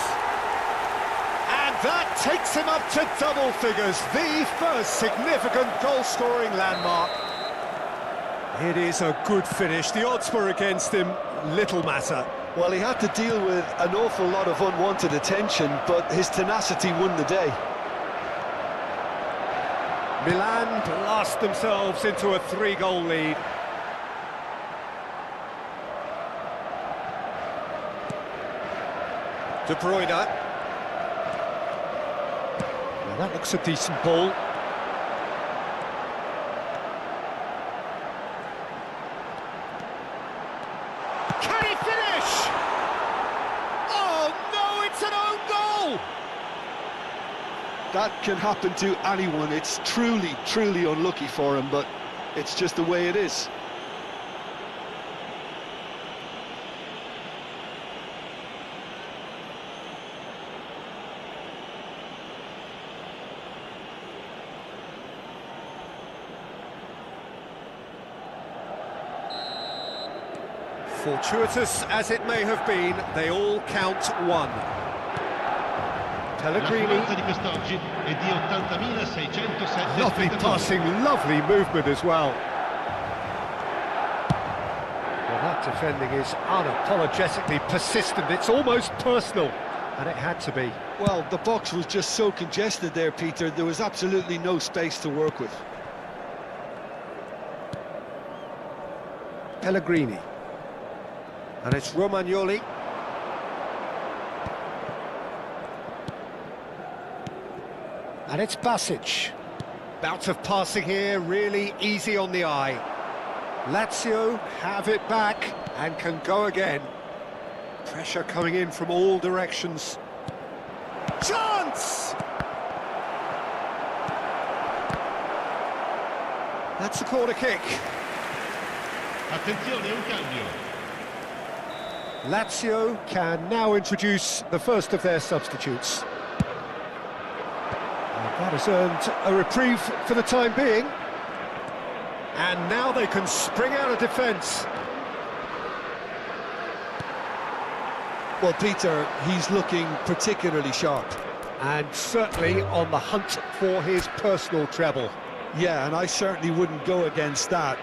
And that takes him up to double figures, the first significant goal-scoring landmark. It is a good finish. The odds were against him. Little matter. Well, he had to deal with an awful lot of unwanted attention, but his tenacity won the day. Milan blast themselves into a 3-goal lead. De Bruyne. Now that looks a decent ball. Can he finish? Oh no, it's an own goal! That can happen to anyone. It's truly, truly unlucky for him, but it's just the way it is. Fortuitous as it may have been, they all count one. Pellegrini. La di quest'oggi è di 80.607 Lovely spettatori. passing, lovely movement as well. Well, that defending is unapologetically persistent. It's almost personal, and it had to be. Well, the box was just so congested there, Peter. There was absolutely no space to work with. Pellegrini. And it's Romagnoli. And it's Basic. Bout of passing here, really easy on the eye. Lazio have it back and can go again. Pressure coming in from all directions. Chance! That's a corner kick. Attenzione, un cambio. Lazio can now introduce the first of their substitutes. That has earned a reprieve for the time being. And now they can spring out of defence. Well, Peter, he's looking particularly sharp. And certainly on the hunt for his personal treble. Yeah, and I certainly wouldn't go against that.